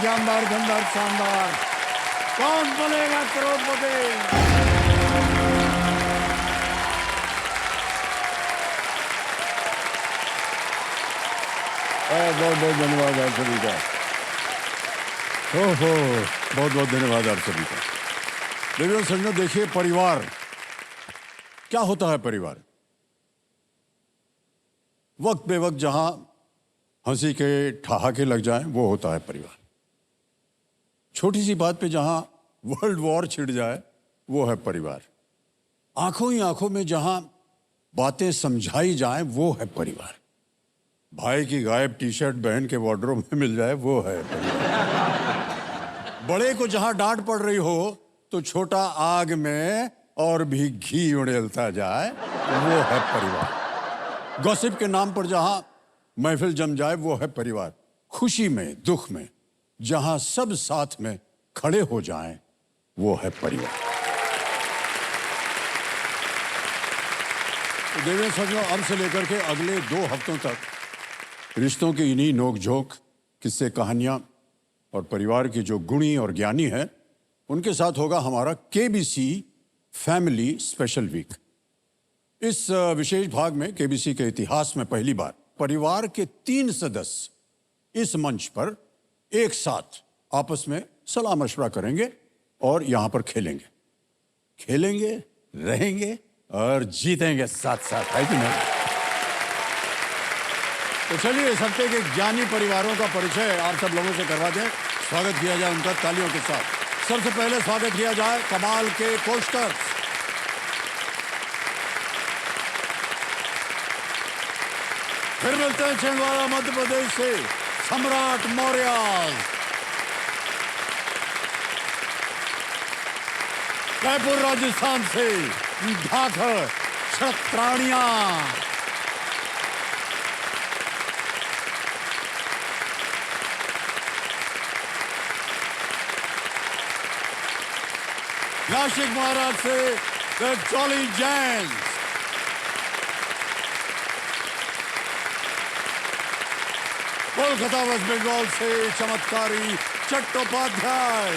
जानदार धनदार शानदार। कौन बनेगा करोड़पति? बहुत बहुत धन्यवाद आप सभी का। ओहो, बहुत बहुत धन्यवाद आप सभी का। देवियों सज्जनों, देखिए, परिवार क्या होता है। परिवार वक्त बे वक्त जहां हंसी के ठहाके लग जाएं, वो होता है परिवार। छोटी सी बात पे जहां वर्ल्ड वॉर छिड़ जाए, वो है परिवार। आंखों ही आंखों में जहां बातें समझाई जाएं, वो है परिवार। भाई की गायब टी शर्ट बहन के वार्डरोब में मिल जाए, वो है परिवार। बड़े को जहां डांट पड़ रही हो तो छोटा आग में और भी घी उड़ेलता जाए, वो है परिवार। गॉसिप के नाम पर जहां महफिल जम जाए, वो है परिवार। खुशी में दुख में जहां सब साथ में खड़े हो जाएं, वो है परिवार। तो देवेंद्र सज्जनों, अब से लेकर के अगले 2 हफ्तों तक रिश्तों की इन्हीं नोक-झोंक, किस्से, कहानियां और परिवार के जो गुणी और ज्ञानी हैं, उनके साथ होगा हमारा केबीसी फैमिली स्पेशल वीक। इस विशेष भाग में केबीसी के इतिहास में पहली बार परिवार के 3 सदस्य इस मंच पर एक साथ आपस में सलाह मशवरा करेंगे और यहां पर खेलेंगे, रहेंगे और जीतेंगे साथ साथ, है कि नहीं? तो चलिए, इस हफ्ते के ज्ञानी परिवारों का परिचय आप सब लोगों से करवा दें। स्वागत किया जाए उनका तालियों के साथ। सबसे पहले स्वागत किया जाए कमाल के पोस्टर। फिर मिलते हैं छिंदवाड़ा मध्य प्रदेश से सम्राट मौर्य। जयपुर राजस्थान से ढाकर क्षत्राणिया। नासिक महाराज से द जॉली जैन। कोलकाता वेस्ट बंगाल से चमत्कारी चट्टोपाध्याय।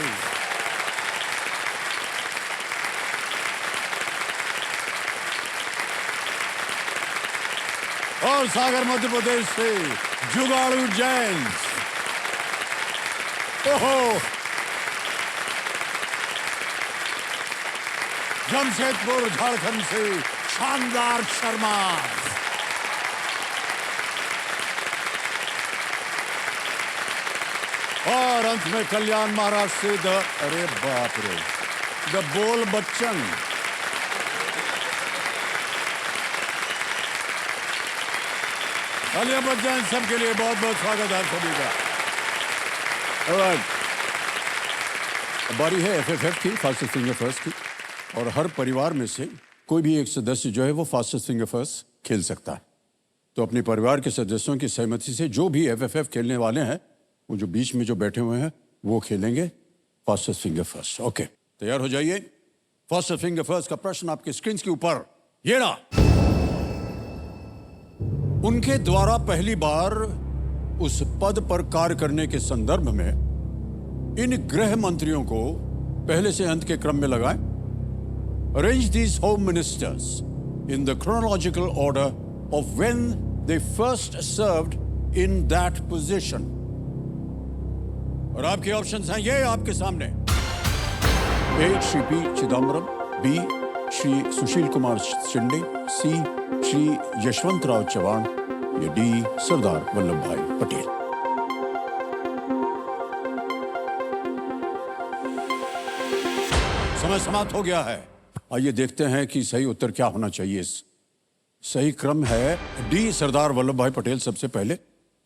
और सागर मध्य प्रदेश से जुगाड़ू जैन। ओहो, जमशेदपुर झारखंड से शानदार शर्मा। और अंत में कल्याण महाराष्ट्र से अरे बाप रे, द बोल बच्चन। कल्याण बच्चन, सबके लिए बहुत बहुत स्वागत है सभी का। बारी है एफएफएफ की, फास्टेस्ट फिंगर फर्स्ट की। और हर परिवार में से कोई भी एक सदस्य जो है वो फास्टेस्ट फिंगर फर्स्ट खेल सकता है। तो अपने परिवार के सदस्यों की सहमति से जो भी एफएफएफ खेलने वाले हैं, वो जो बीच में जो बैठे हुए हैं, वो खेलेंगे फास्टेस्ट फिंगर फर्स्ट। ओके, तैयार हो जाइए। फास्टेस्ट फिंगर फर्स्ट का प्रश्न आपके स्क्रीन के ऊपर ये रहा। उनके द्वारा पहली बार उस पद पर कार्य करने के संदर्भ में इन गृह मंत्रियों को पहले से अंत के क्रम में लगाएं। Arrange these home ministers in the chronological order of when they first served in that position. और आपके ऑप्शंस हैं ये आपके सामने। ए, श्री पी चिदम्बरम। बी, श्री सुशील कुमार शिंदे। सी, श्री यशवंतराव चव्हाण। या डी, सरदार वल्लभ भाई पटेल। समय समाप्त हो गया है। आइए देखते हैं कि सही उत्तर क्या होना चाहिए। सही क्रम है डी, सरदार वल्लभ भाई पटेल सबसे पहले,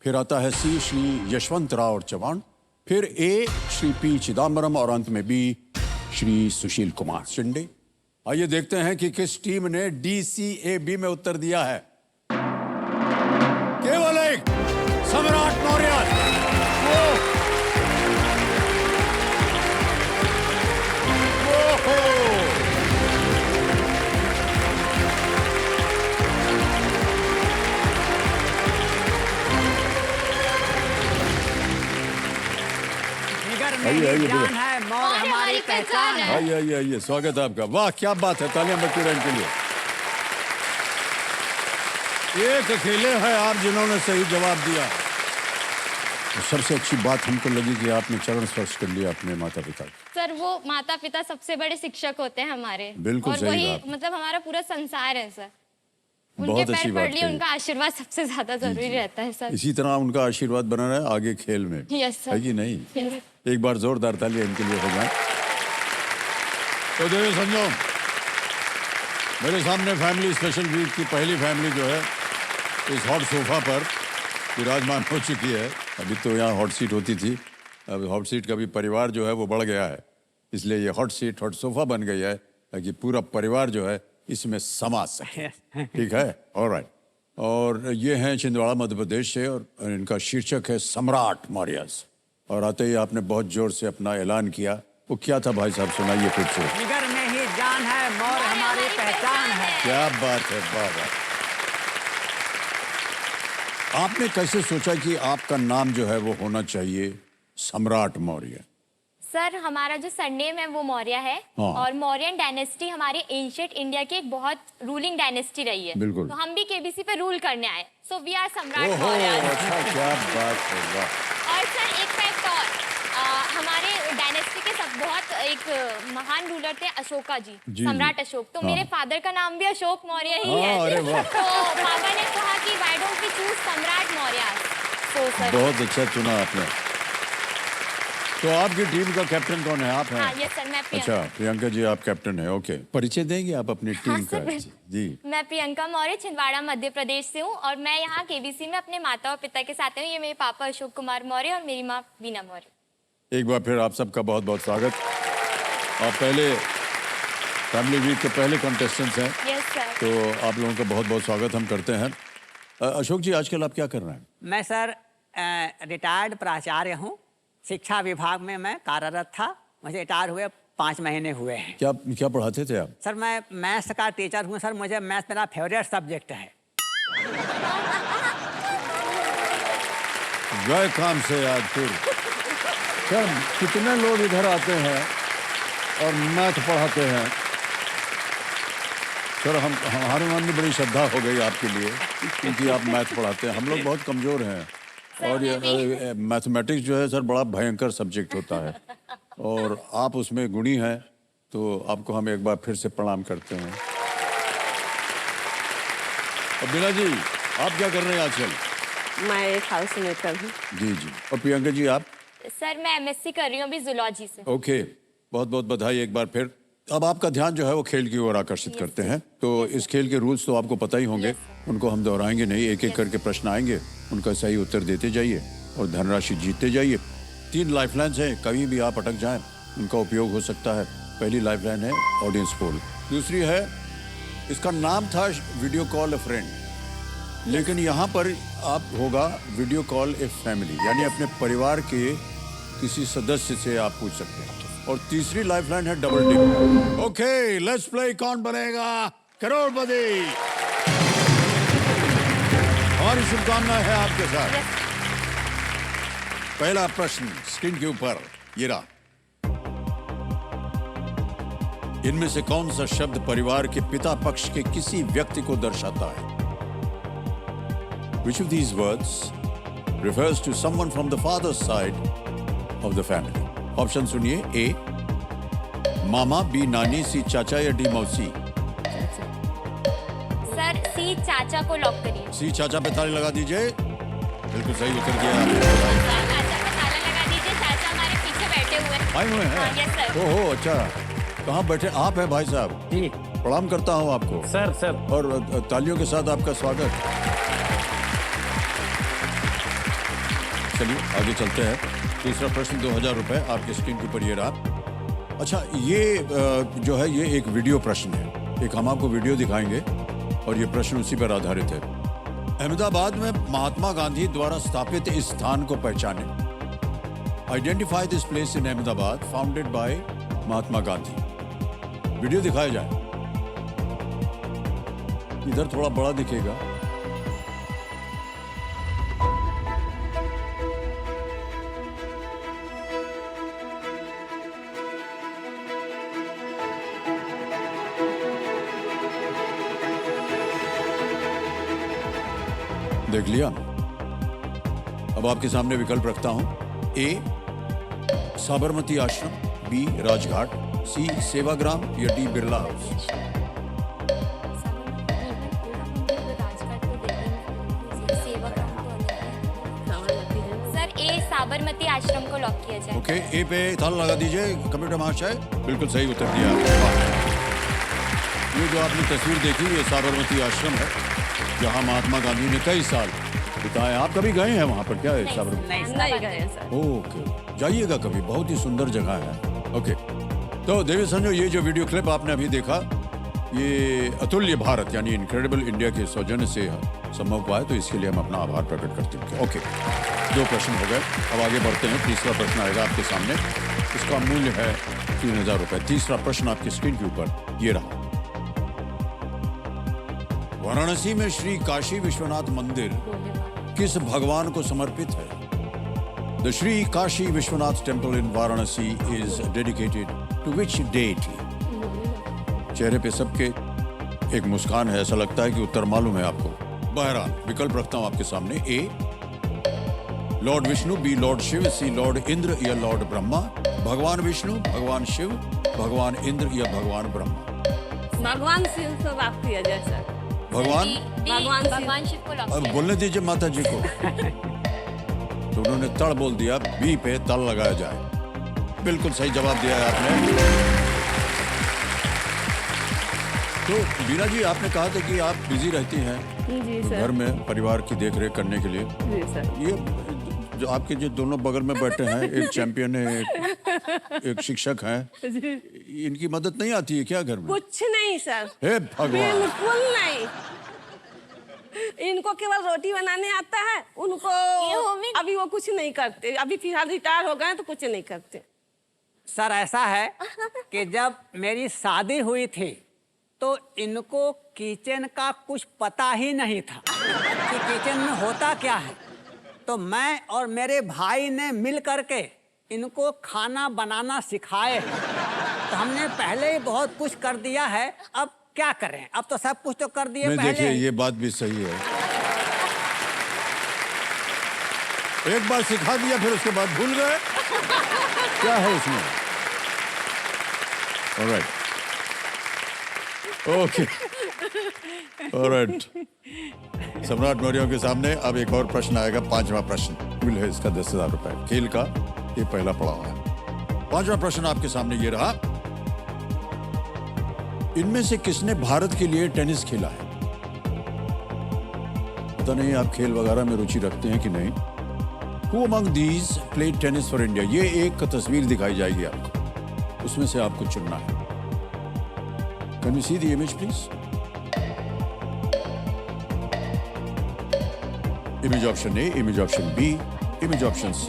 फिर आता है सी, श्री यशवंतराव चव्हाण, फिर ए, श्री पी चिदम्बरम और अंत में बी, श्री सुशील कुमार शिंदे। आइए देखते हैं कि किस टीम ने DCAB में उत्तर दिया है। केवल एक, सम्राट मौर्य। आइए, जान है, मोर हमारी पहचान है। आइए आइए आइए, स्वागत है आपका। वाह क्या बात है, तालियां बच्चों के लिए। एक अकेले हैं आप जिन्होंने सही जवाब दिया। तो सबसे अच्छी बात हमको लगी कि आपने चरण स्पर्श कर लिया अपने माता पिता की। सर वो माता पिता सबसे बड़े शिक्षक होते हैं हमारे। बिल्कुल और सही वही बात। मतलब हमारा पूरा संसार है सर। उनके बहुत पैर अच्छी पड़ बात लिए, कही। उनका आशीर्वाद सबसे ज्यादा जरूरी रहता है सर। इसी तरह उनका आशीर्वाद बना रहे आगे खेल में, यस सर। है कि नहीं? Yes. एक बार जोरदार तालियां इनके लिए हो जाए। तो देखो समझो, मेरे सामने फैमिली स्पेशल वीक की पहली फैमिली जो है इस हॉट सोफा पर विराजमान हो चुकी है। अभी तो यहाँ हॉट सीट होती थी, अब हॉट सीट का भी परिवार जो है वो बढ़ गया है, इसलिए ये हॉट सीट हॉट सोफा बन गई है ताकि पूरा परिवार जो है इसमें समा सके। ठीक है, ऑलराइट। और ये हैं छिंदवाड़ा मध्य प्रदेश से और इनका शीर्षक है सम्राट मौर्यस। और आते ही आपने बहुत जोर से अपना ऐलान किया, वो क्या था भाई साहब, सुनाइए फिर से। जिगर में ही जान है, मोर हमारी पहचान है। क्या बात है, वाह वाह। आपने कैसे सोचा कि आपका नाम जो है वो होना चाहिए सम्राट मौर्य? सर हमारा जो सरनेम है वो मौर्य है। हाँ। और मौर्यन डायनेस्टी हमारे एंशिएंट इंडिया की एक बहुत रूलिंग डायनेस्टी रही है। बिल्कुल। तो हम भी केबीसी पे रूल करने आए, सो वी आर सम्राट ओहो, मौर्य। अच्छा क्या बात है, वाह। और सर एक फैक्ट और, हमारे डायनेस्टी के सब बहुत एक महान रूलर थे अशोका जी, जी, सम्राट जी। अशोक। तो हाँ। मेरे फादर का नाम भी अशोक मौर्य ही हाँ, अरे है। वाह। तो पापा ने कहा कि व्हाई डोंट वी चूज सम्राट मौर्य। तो सर बहुत अच्छा चुना आपने। तो आपकी टीम का कैप्टन कौन है? आप हैं? हाँ यस सर, मैं प्रियंका। अच्छा, प्रियंका जी आप कैप्टन है, ओके। परिचय देंगे आप अपनी टीम हाँ, का? सर, जी। मैं प्रियंका मौर्य छिंदवाड़ा मध्य प्रदेश से हूँ और मैं यहाँ केबीसी में अपने माता और पिता के साथ हूँ। ये मेरे पापा अशोक कुमार मौर्य और मेरी माँ बीना मौर्य। एक बार फिर आप सबका बहुत बहुत स्वागत। आप पहले फैमिली वीक के पहले कंटेस्टेंट्स हैं, यस सर। तो आप लोगों का बहुत बहुत स्वागत हम करते हैं। अशोक जी आजकल आप क्या कर रहे हैं? मैं सर रिटायर्ड प्राचार्य हूँ। शिक्षा विभाग में मैं कार्यरत था। मुझे रिटायर हुए 5 महीने हुए हैं। क्या क्या पढ़ाते थे आप? सर मैं मैथ्स का टीचर हूँ सर। मुझे मैथ्स मेरा फेवरेट सब्जेक्ट है। गए काम से आज फिर। सर कितने लोग इधर आते हैं और मैथ पढ़ाते हैं। सर हमारे मन में बड़ी श्रद्धा हो गई आपके लिए क्योंकि आप मैथ पढ़ाते हैं। हम लोग बहुत कमज़ोर हैं और ये मैथमेटिक्स जो है सर बड़ा भयंकर सब्जेक्ट होता है और आप उसमें गुणी हैं, तो आपको हम एक बार फिर से प्रणाम करते हैं। और बीना जी आप क्या कर रहे हैं आजकल? मैं एक हाउस मेकर हूँ। जी जी। और प्रियंका जी आप? सर मैं एमएससी कर रही हूँ अभी जूलॉजी से। ओके, बहुत बहुत बधाई एक बार फिर। अब आपका ध्यान जो है वो खेल की ओर आकर्षित करते हैं, तो इस खेल के रूल्स तो आपको पता ही होंगे, उनको हम दोहराएंगे नहीं। एक एक करके प्रश्न आएंगे, उनका सही उत्तर देते जाइए और धनराशि जीतते जाइए। 3 लाइफलाइन्स हैं, कहीं भी आप अटक जाएं उनका उपयोग हो सकता है। पहली लाइफलाइन है ऑडियंस पोल, दूसरी है इसका नाम था वीडियो कॉल ए फ्रेंड, लेकिन यहाँ पर आप होगा वीडियो कॉल ए फैमिली, यानी अपने परिवार के किसी सदस्य से आप पूछ सकते हैं। और तीसरी लाइफलाइन है double tick. Okay let's play कौन बनेगा करोड़पति। हमारी शुभकामनाएं है आपके साथ। पहला प्रश्न स्क्रीन के ऊपर ये रहा। इनमें से कौन सा शब्द परिवार के पिता पक्ष के किसी व्यक्ति को दर्शाता है? Which of these words refers to someone from the father's side of the family? Option सुनिए। ए मामा, बी नानी, सी चाचा या डी मौसी। सर सी चाचा को लॉक करिए। सी चाचा पे ताली लगा दीजिए। बिल्कुल सही उत्तर दिया आपने। चाचा को ताला लगा दीजिए, चाचा हमारे पीछे बैठे हुए हैं। आए हुए हैं? हाँ, यस सर। ओहो अच्छा, कहाँ बैठे आप हैं भाई साहब? जी प्रणाम करता हूँ आपको सर। और तालियों के साथ आपका स्वागत। चलिए आगे चलते हैं। दूसरा प्रश्न 2000 रुपए आपके स्क्रीन के ऊपर ये रहा। अच्छा ये जो है ये एक वीडियो प्रश्न है। एक हम आपको वीडियो दिखाएंगे और ये प्रश्न उसी पर आधारित है। अहमदाबाद में महात्मा गांधी द्वारा स्थापित इस स्थान को पहचाने। Identify this place in Ahmedabad founded by Mahatma Gandhi. Video दिखाया जाए। इधर थोड़ा बड़ा दिखेगा। देख लिया। अब आपके सामने विकल्प रखता हूं। ए साबरमती आश्रम, बी राजघाट, सी सेवाग्राम या डी बिरला हाउस। सर ए साबरमती आश्रम को लॉक किया जाए। ओके, ए पे ताला लगा दीजिए कंप्यूटर महाशय। बिल्कुल सही उत्तर दिया आपने। ये जो आपने तस्वीर देखी ये साबरमती आश्रम है जहां महात्मा गांधी ने कई साल बिताए। आप कभी गए हैं वहां पर? क्या है साबरमती? नहीं गए सर। ओके, जाइएगा कभी, बहुत ही सुंदर जगह है। ओके, तो देवी संजो, ये जो वीडियो क्लिप आपने अभी देखा ये अतुल्य भारत यानी इनक्रेडिबल इंडिया के सौजन्य से संभव हुआ है, तो इसके लिए हम अपना आभार प्रकट करते हैं। ओके, 2 प्रश्न हो गए, अब आगे बढ़ते हैं। तीसरा प्रश्न आएगा आपके सामने, इसका मूल्य है 3000 रुपए। तीसरा प्रश्न आपकी स्क्रीन के ऊपर ये रहा। वाराणसी में श्री काशी विश्वनाथ मंदिर किस भगवान को समर्पित है? The Shri Kashi Vishwanath temple in Varanasi is dedicated to which deity? चेहरे पे सबके एक मुस्कान है, ऐसा लगता है कि उत्तर मालूम है आपको। बहरहाल विकल्प रखता हूं आपके सामने। A lord Vishnu, B lord Shiv, C lord Indra या लॉर्ड ब्रह्मा। भगवान विष्णु, भगवान शिव, भगवान इंद्र या भगवान ब्रह्मा। भगवान शिव को लॉक किया जाए सर। भगवान भगवान शिव को लॉक अब बोलने दीजिए माता जी को। तो उन्होंने तड़ बोल दिया, बी पे तल लगाया जाए। बिल्कुल सही जवाब दिया है आपने। तो बीना जी, आपने कहा था कि आप बिजी रहती हैं जी सर। घर में परिवार की देखरेख करने के लिए। जी सर। ये जो आपके जो दोनों बगल में बैठे हैं, एक चैंपियन है, एक शिक्षक हैं, इनकी मदद नहीं आती है क्या घर में? कुछ नहीं सर, हे भगवान, बिल्कुल नहीं। इनको केवल रोटी बनाने आता है, उनको अभी वो कुछ नहीं करते। अभी फिलहाल रिटायर हो गए तो कुछ नहीं करते। सर ऐसा है कि जब मेरी शादी हुई थी तो इनको किचन का कुछ पता ही नहीं था कि किचन में होता क्या है। तो मैं और मेरे भाई ने मिल करके इनको खाना बनाना सिखाए। तो हमने पहले ही बहुत कुछ कर दिया है, अब क्या करें? अब तो सब कुछ तो कर दिए नहीं, पहले। देखिए ये बात भी सही है। एक बार सिखा दिया फिर उसके बाद भूल गए, क्या है उसमें? Alright, okay, alright. सम्राट मौर्य के सामने अब एक और प्रश्न आएगा, 5वां प्रश्न। मूल्य है इसका 10,000 रुपए। खेल का ये पहला पड़ाव है। 5वां प्रश्न आपके सामने ये रहा। इनमें से किसने भारत के लिए टेनिस खेला है? पता नहीं आप खेल वगैरह में रुचि रखते हैं कि नहीं। Who among these played tennis for India? ये एक तस्वीर दिखाई जाएगी आपको, उसमें से आपको चुनना है। Can you see the image, please? Image option A, image option B, image option C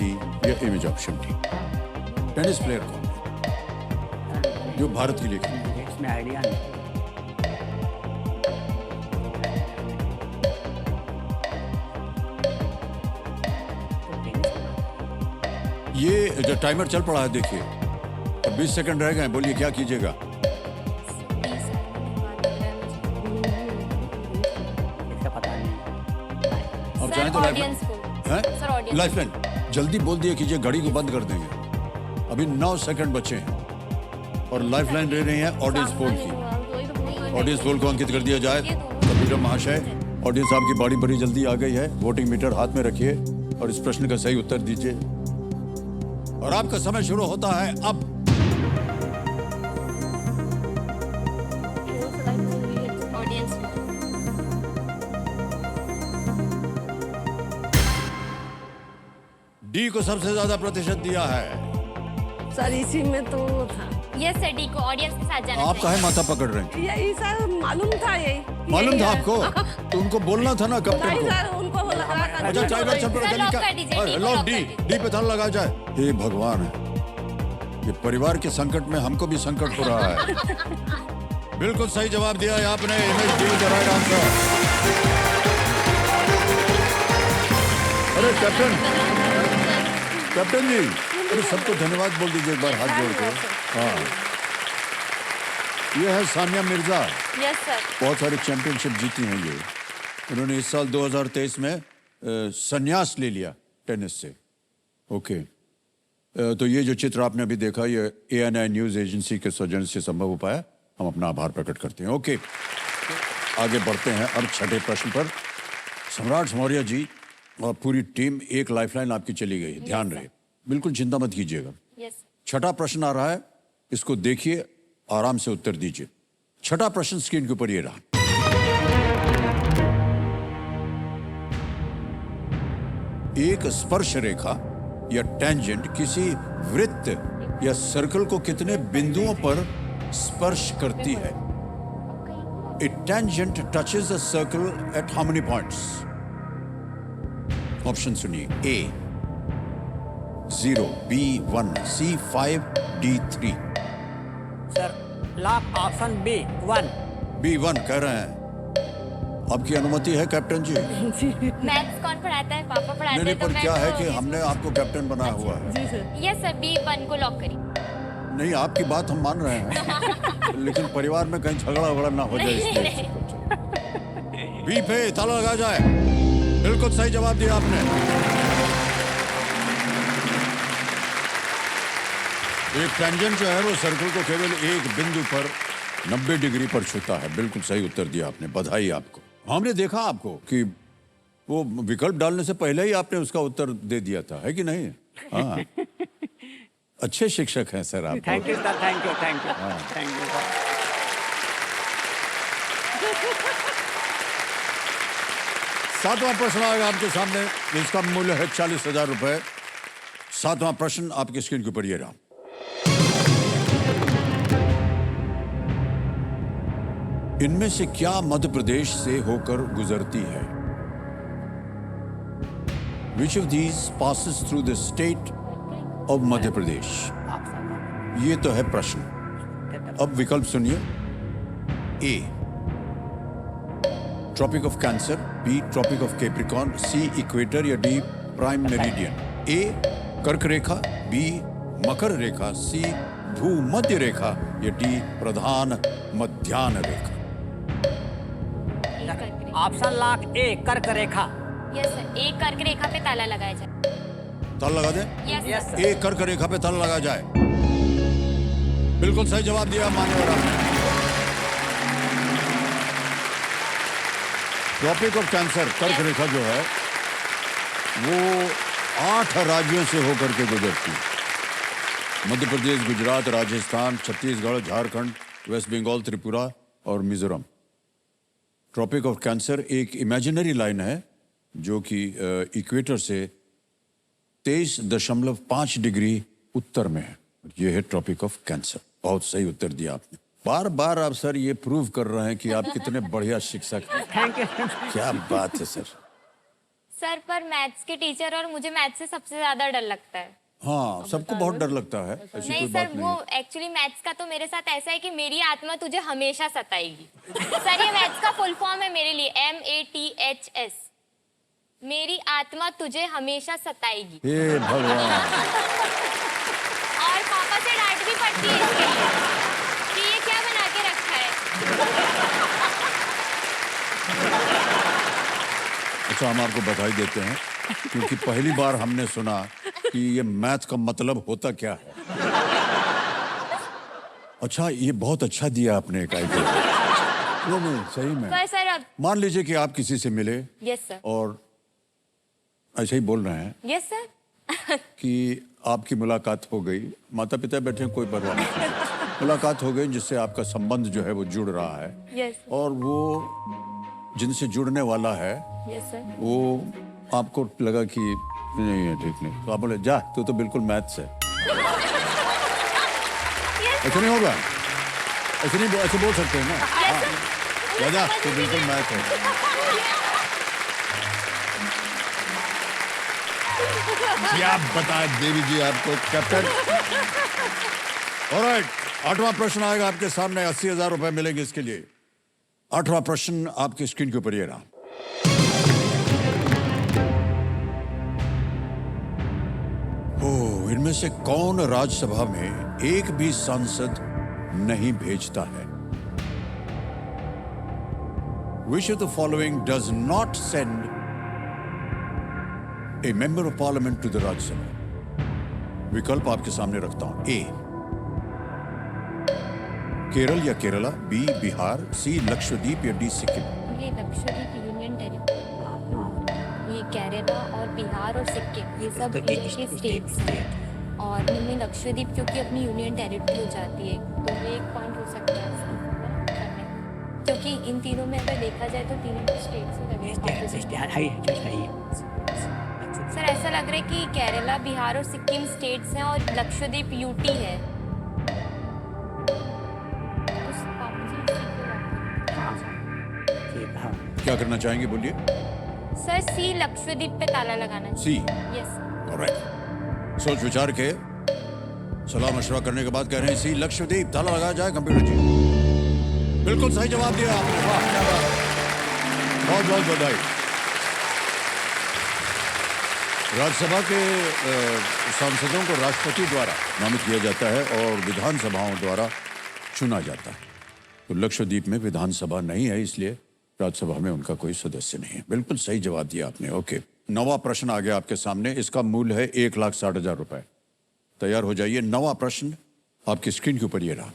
या image option D? Tennis player कौन है जो भारत के लिए खेला? इसमें आइडिया नहीं। ये जो टाइमर चल पड़ा है देखिए, 20 सेकंड रह गए, बोलिए क्या कीजिएगा? इसका पता नहीं। अब चाहें तो ऑडियंस को हैं? सर ऑडियंस लाइफलाइन जल्दी बोल दिए कीजिए, घड़ी को बंद कर देंगे। अभी 9 सेकंड बचे हैं और लाइफलाइन दे रही है ऑडियंस पोल की। ऑडियंस पोल को अंकित कर दिया जाए। कंप्यूटर महाशय, ऑडियंस आपकी बारी बड़ी जल्दी आ गई है। वोटिंग मीटर हाथ में रखिए और इस प्रश्न का सही उत्तर दीजिए और आपका समय शुरू होता है अब। ऑडियंस डी को सबसे ज्यादा प्रतिशत दिया है। सर इसी में तो था। यस सर, डी को ऑडियंस के साथ जाना आप काहे माथा पकड़ रहे हैं? यही सर मालूम था, यही मालूम था है। आपको? तो उनको बोलना था ना कैप्टन नहीं को। सर, उनको लगा अच्छा टाइमर चल पड़ा, सर, लॉक कर दीजिए, डी को लॉक लॉक डी कर दीजिए। डी पे ताला लगा जाए। हे भगवान, ये परिवार के संकट में हमको भी संकट हो रहा है। बिल्कुल सही जवाब दिया है आपने। Image D the right answer. अरे कैप्टन जी, अरे सबको धन्यवाद बोल दीजिए एक बार हाथ जोड़ के। हाँ, ये है सानिया मिर्जा, यस सर। बहुत सारी चैंपियनशिप जीती हैं ये। उन्होंने इस साल 2023 में संन्यास ले लिया टेनिस से। ओके, तो ये जो चित्र आपने अभी देखा, ये ANI न्यूज़ एजेंसी के सौजन्य से संभव हो पाया। हम अपना आभार प्रकट करते हैं। ओके, आगे बढ़ते हैं अब छठे प्रश्न पर। सम्राट मौर्य जी और पूरी टीम, एक लाइफलाइन आपकी चली गई, ध्यान रहे, बिल्कुल चिंता मत कीजिएगा। यस छठा प्रश्न आ रहा है, इसको देखिए, आराम से उत्तर दीजिए। छठा प्रश्न स्क्रीन के ऊपर ये रहा। एक स्पर्श रेखा या टेंजेंट किसी वृत्त या सर्कल को कितने बिंदुओं पर स्पर्श करती है? A tangent touches a circle at how many points? Option सुनिए। A 0, B 1, C 5, D 3। Sir lock option B 1। B 1 कह रहे हैं। आपकी अनुमति है कैप्टन जी? मैथ्स कौन पढ़ाता है? पापा पढ़ाते नहीं, हैं। तो पर मैं क्या है तो कि हमने आपको कैप्टन बनाया हुआ है। जी सर। यस सर, B1 को लॉक करिए। नहीं, आपकी बात हम मान रहे हैं, लेकिन परिवार में कहीं झगड़ा वगड़ा ना हो जाए नहीं, इसलिए। नहीं। बी पे ताला लगा जाए। बिल्कुल सही जवाब दिया आपने। एक टेंजेंट जो है वो सर्कल को केवल एक बिंदु पर 90 डिग्री पर छूता है। बिल्कुल सही उत्तर दिया आपने, बधाई आपको। हमने देखा आपको कि वो विकल्प डालने से पहले ही आपने उसका उत्तर दे दिया था, है कि नहीं? हाँ, अच्छे शिक्षक हैं सर आप। Thank you sir, thank you, thank you, thank you sir. सातवां प्रश्न आएगा आपके सामने, इसका मूल्य है 40,000 रुपए। सातवां प्रश्न आपकी स्क्रीन के ऊपर ये रहा। इनमें से क्या मध्य प्रदेश से होकर गुजरती है? Which of these passes through the state of Madhya Pradesh? ये तो है प्रश्न। अब विकल्प सुनिए। A tropic of cancer, B tropic of Capricorn, C equator या D प्राइम मेरिडियन। A कर्क रेखा, B मकर रेखा, C भूमध्य रेखा या D प्रधान मध्याह्न रेखा। ऑप्शन लॉक ए कर्क रेखा। यस सर, एक कर्क रेखा पे ताला लगाया जाए। ताला लगा दें? Yes yes sir. सर। एक कर्क रेखा पे ताला लगा जाए। बिल्कुल सही जवाब दिया मान्यवर आपने। ट्रॉपिक ऑफ कैंसर, कर्क रेखा जो है वो 8 राज्यों से होकर के गुजरती है। मध्य प्रदेश, गुजरात, राजस्थान, छत्तीसगढ़, झारखंड, वेस्ट बंगाल, त्रिपुरा और मिजोरम। ट्रॉपिक ऑफ कैंसर एक इमेजिनरी लाइन है जो कि इक्वेटर से 23.5 डिग्री उत्तर में है। ये है ट्रॉपिक ऑफ कैंसर। बहुत सही उत्तर दिया आपने। बार बार आप सर ये प्रूव कर रहे हैं कि आप कितने बढ़िया शिक्षक हैं। Thank you. क्या बात है सर। सर पर मैथ्स के टीचर और मुझे मैथ्स से सबसे ज्यादा डर लगता है। हाँ, सबको बहुत डर लगता है, ऐसी नहीं कोई सर, बात वो नहीं। एक्चुअली मैथ्स का तो मेरे साथ ऐसा है कि मेरी आत्मा तुझे हमेशा सताएगी। सर ये मैथ्स का फुल फॉर्म है मेरे लिए, MATHS। मेरी आत्मा तुझे हमेशा सताएगी। हे भगवान। और पापा से डांट भी पड़ती है इसके लिए कि ये क्या बना के रखा है। अच्छा, हम आपको बधाई देते हैं क्योंकि पहली बार हमने सुना कि ये मैथ का मतलब होता क्या है। अच्छा, ये बहुत अच्छा दिया आपने एक आइडिया। नहीं, सही में। पर सर अब मान लीजिए कि आप किसी से मिले यस सर। और ऐसे ही बोल रहे हैं यस सर। कि आपकी मुलाकात हो गई, माता पिता बैठे हैं, कोई परवाह नहीं, मुलाकात हो गई जिससे आपका संबंध जो है वो जुड़ रहा है यस और वो जिनसे जुड़ने वाला है यस सर। वो आपको लगा कि नहीं है, ठीक नहीं, तो आप बोले जा तू तो बिल्कुल मैथ्स है। ऐसा नहीं होगा? ऐसे नहीं, ऐसे बोल सकते हैं ना? हाँ, जा तू बिल्कुल मैथ है। क्या बताए देवी जी आपको कैप्टन। ऑलराइट, 8वां प्रश्न आएगा आपके सामने। 80,000 रुपए मिलेंगे इसके लिए। 8वां प्रश्न आपकी स्क्रीन के ऊपर ये रहा। इनमें से कौन राज्यसभा में एक भी सांसद नहीं भेजता है? Which of the following does not send a member of parliament to the Rajya Sabha? विकल्प आपके सामने रखता हूं। ए केरल या केरला, बी बिहार, सी लक्षद्वीप या डी सिक्किम। ये लक्षद्वीप यूनियन टेरिटरी, ये केरला और बिहार और सिक्किम ये सब इंडिया के स्टेट्स हैं। और इनमें लक्षद्वीप क्योंकि अपनी यूनियन टेरिटरी हो जाती है तो ये एक पॉइंट हो सकता है करने, क्योंकि इन तीनों में अगर देखा जाए तो तीनों स्टेट्स से लग रहे हैं। सर ऐसा लग रहा है कि केरला, बिहार और सिक्किम स्टेट्स हैं और लक्षद्वीप यूटी है। क्या करना चाहेंगे, बोलिए। सर सी लक्षद्वीप पे ताला लगाना सी। यस। ऑलराइट, सोच विचार के सलाह मशवरा करने के बाद कह रहे हैं सी लक्षद्वीप, ताला लगाया जाए। कंप्यूटर जी बिल्कुल सही जवाब दिया आपने, वाह क्या बात, बहुत बहुत बधाई। राज्यसभा के सांसदों को राष्ट्रपति द्वारा नामित किया जाता है और विधानसभाओं द्वारा चुना जाता है। तो लक्षद्वीप में विधानसभा नहीं है, इसलिए राज्यसभा में उनका कोई सदस्य नहीं है। बिल्कुल सही जवाब दिया आपने। ओके, नवा प्रश्न आ गया आपके सामने। इसका मूल्य है 1,60,000 रुपए। तैयार हो जाइए। नवा प्रश्न आपकी स्क्रीन के ऊपर ये रहा।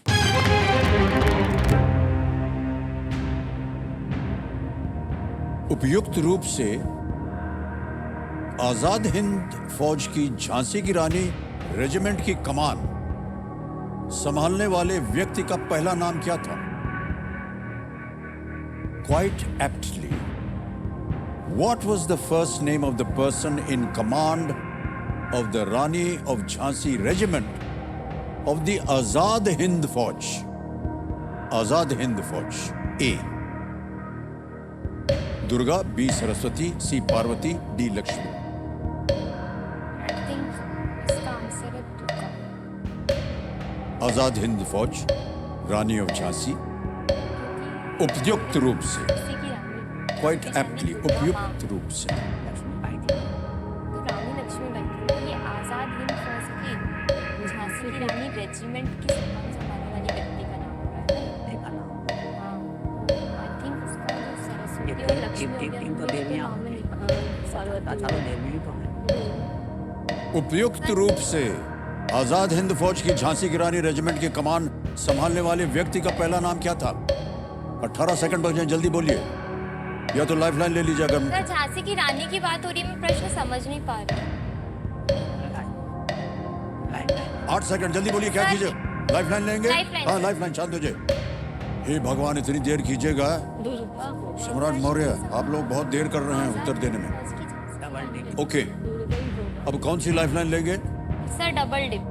उपयुक्त रूप से आजाद हिंद फौज की झांसी की रानी रेजिमेंट की कमान संभालने वाले व्यक्ति का पहला नाम क्या था? Quite aptly, what was the first name of the person in command of the Rani of Jhansi regiment of the Azad Hind Fauj? Azad Hind Fauj. A. Durga, B. Saraswati, C. Parvati, D. Lakshmi. I think इसका answer है दुर्गा। आजाद हिंद फौज, रानी of Jhansi. उपयुक्त रूप से, इसी की रानी quite aptly, उपयुक्त रूप से। तो रानी लक्ष्मीबाई थी। ये आजाद हिंद फौज की झांसी की रानी रेजिमेंट की सम्मान संभालने वाली व्यक्ति का नाम हो रहा है। हाँ, आई थिंक उसका जो सरस्वती और लक्ष्मी हो गया, उनके नाम में लिखा है। उपयुक्त रूप से आजाद हिंद फौज की झांसी की रानी रेजिमेंट की कमान संभालने वाले व्यक्ति का पहला नाम क्या था? 18 सेकंड बच जाए, जल्दी बोलिए, या तो लाइफलाइन ले लीजिए अगर। सर झांसी की रानी की बात हो रही है, मैं प्रश्न समझ नहीं पा रही। 8 सेकंड, जल्दी बोलिए, क्या सर, कीजिए? लाइफलाइन लेंगे? लाइफलाइन। हाँ, लाइफलाइन। शांत हो जाए। हे भगवान, इतनी देर कीजिएगा। सम्राट मौर्य, आप लोग बहुत देर कर रहे हैं उत्तर देने में। ओके, अब कौन सी लाइफलाइन लेंगे? Sir double dip.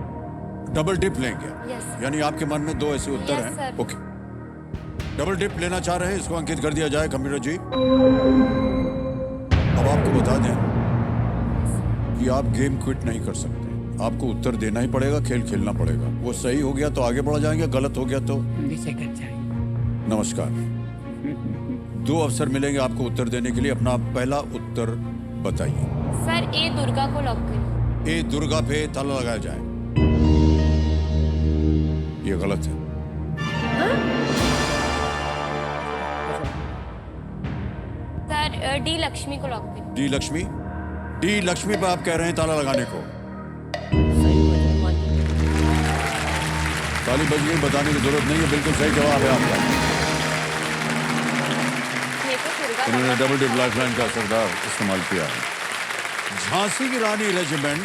Double dip लेंगे? Yes. यानी आपके मन में 2 ऐसे उत्तर Yes, हैं। sir. ओके, डबल डिप लेना चाह रहे हैं, इसको अंकित कर दिया जाए कंप्यूटर जी। अब आपको बता दें कि आप गेम क्विट नहीं कर सकते, आपको उत्तर देना ही पड़ेगा, खेल खेलना पड़ेगा। वो सही हो गया तो आगे बढ़ जाएंगे, गलत हो गया तो नमस्कार। 2 अवसर मिलेंगे आपको उत्तर देने के लिए। अपना पहला उत्तर बताइए। सर ए दुर्गा को लॉक करिए। ए दुर्गा पे ताला लगाया जाए। ये गलत है। सर डी लक्ष्मी को लॉक करिए। डी लक्ष्मी? डी लक्ष्मी पे आप कह रहे हैं ताला लगाने को? ताली बज गई, बताने की जरूरत नहीं है, बिल्कुल सही जवाब है आपका। मेरे को दुर्गा उन्होंने डबल डिप लाइफलाइन का असरदार इस्तेमाल किया है। झांसी की रानी रेजिमेंट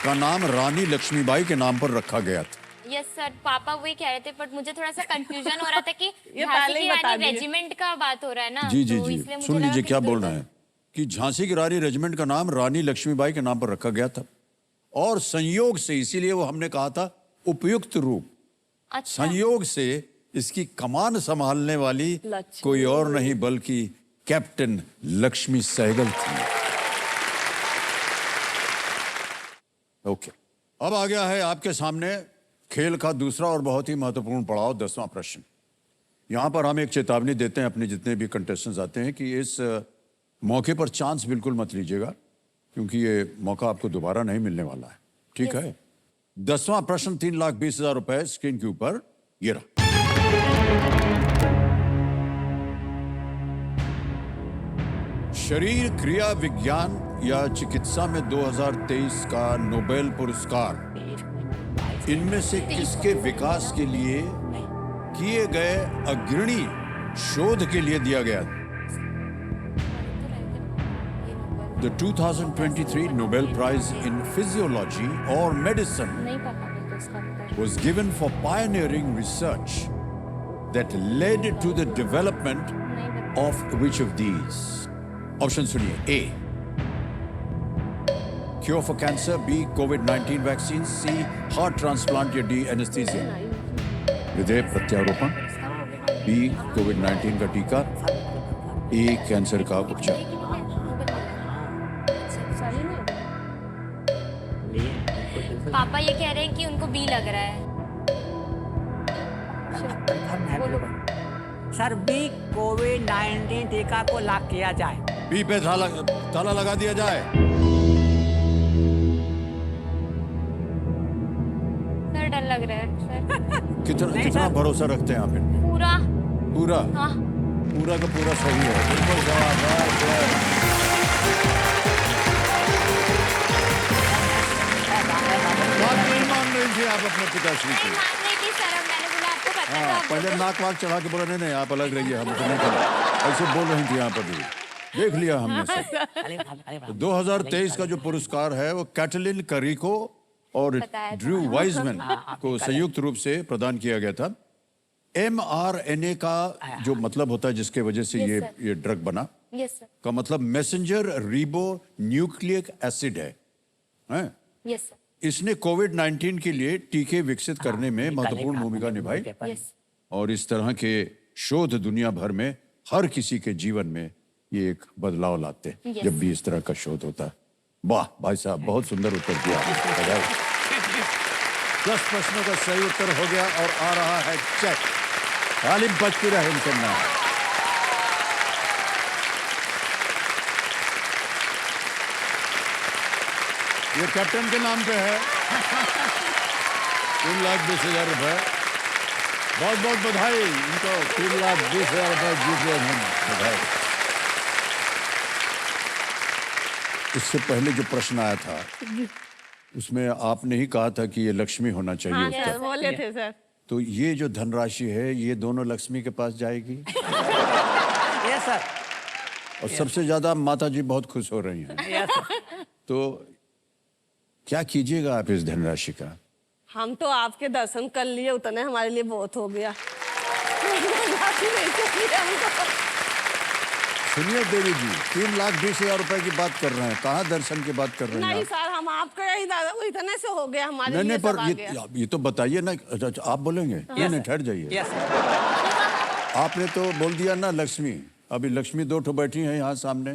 का नाम रानी लक्ष्मीबाई के नाम पर रखा गया था। यस सर, पापा वही कह रहे थे, बट मुझे थोड़ा सा कंफ्यूजन हो रहा था कि ये झांसी पहले की ही बता रानी दिए। रेजिमेंट का बात हो रहा है ना। जी जी तो जी, इसलिए मुझे सुन लगा लीजिए कि क्या बोल दुर्गा- रहे हैं कि झांसी की रानी रेजिमेंट का नाम रानी लक्ष्मीबाई के नाम पर रखा गया था और संयोग से, इसीलिए वो हमने कहा था उपयुक्त रूप, अच्छा संयोग से इसकी कमान संभालने वाली लक्ष्मी। कोई और नहीं बल्कि कैप्टन लक्ष्मी सहगल थी। ओके, अब आ गया है आपके सामने खेल का दूसरा और बहुत ही महत्वपूर्ण पड़ाव, 10वां प्रश्न। यहां पर हम एक चेतावनी देते हैं अपने जितने भी कंटेस्टेंट्स आते हैं कि इस मौके पर चांस बिल्कुल मत लीजिएगा, क्योंकि ये मौका आपको दोबारा नहीं मिलने वाला है। ठीक है? 10वां प्रश्न 3,20,000 रुपए स्क्रीन के ऊपर ये रहा। शरीर क्रिया विज्ञान या चिकित्सा में 2023 का नोबेल पुरस्कार इनमें से किसके विकास के लिए किए गए अग्रणी शोध के लिए दिया गया? The 2023 Nobel Prize in Physiology or Medicine नहीं पता मेरे को इसका उत्तर। was given for pioneering research that led to the development नहीं पता। of which of these? Option सुनिए. A. Cure for cancer. B. COVID-19 vaccine. C. Heart transplant या D. Anesthesia. हृदय प्रत्यारोपण. B. COVID-19 का टीका. A. कैंसर का उपचार. पापा ये कह रहे हैं कि उनको बी लग रहा है। बोलो। सर बी कोविड-19 टीका को लॉक किया जाए। बी पे ताला लगा दिया जाए. सर डर लग रहा है सर। कितना भरोसा रखते हैं आप इन पे? पूरा। पूरा हाँ। पूरा का पूरा सही है. बिल्कुल जवाब. बात नहीं मान रही थी आप अपने पिताश्री की. नहीं मान रही थी सर, अब मैंने बोला आपको पता हाँ, था। पहले नाक वाक चढ़ा के बोला नहीं आप अलग रहिए, हमको नहीं पता. ऐसे बोल रही थी यहाँ पर भी. देख लिया हमने सब. 2023 का जो पुरस्कार है वो कैटलिन करिको और बताया था। ड्रू वाइजमैन को संयुक्त रूप से प्रदान किया गया था. mRNA का जो मतलब होता है जिसके वजह से Yes, ये sir. ये ड्रग बना यस सर। का मतलब मैसेंजर रिबो न्यूक्लिक एसिड है. हैं? Yes sir. इसने कोविड-19 के लिए टीके विकसित करने में महत्वपूर्ण भूमिका निभाई यस। और इस तरह के शोध दुनिया भर में हर किसी के जीवन में ये एक बदलाव लाते हैं Yes. जब भी इस तरह का शोध होता है. वाह भाई साहब, बहुत सुंदर उत्तर दिया. 10 प्रश्नों का सही उत्तर हो गया और आ रहा है चेक. खाली बचती रहे इनके नाम. ये कैप्टन के नाम पे है. 3,20,000 रुपए. बहुत बहुत बधाई इनको. 3,20,000 रुपए जीत गए हम. बधाई. इससे पहले जो प्रश्न आया था उसमें आपने ही कहा था कि ये लक्ष्मी होना चाहिए हाँ उत्तर. सर, बोले थे सर। तो ये जो धनराशि है ये दोनों लक्ष्मी के पास जाएगी यस सर। और सबसे ज्यादा माता जी बहुत खुश हो रही हैं. Yes sir. तो क्या कीजिएगा आप इस धनराशि का? हम तो आपके दर्शन कर लिए, उतने हमारे लिए बहुत हो गया। सुनिए देवी जी, 3,20,000 रुपए की बात कर रहे हैं. कहाँ दर्शन की बात कर रहे हैं नहीं आप? सर, हम आपका यही इतने से हो गया हमारे नहीं लिए नहीं, पर सब आ गया। ये तो बताइए ना. अच्छा, आप बोलेंगे? नहीं ठहर जाइए. Yes sir. आपने तो बोल दिया ना लक्ष्मी. अभी लक्ष्मी 2 ठो बैठी हैं यहाँ सामने.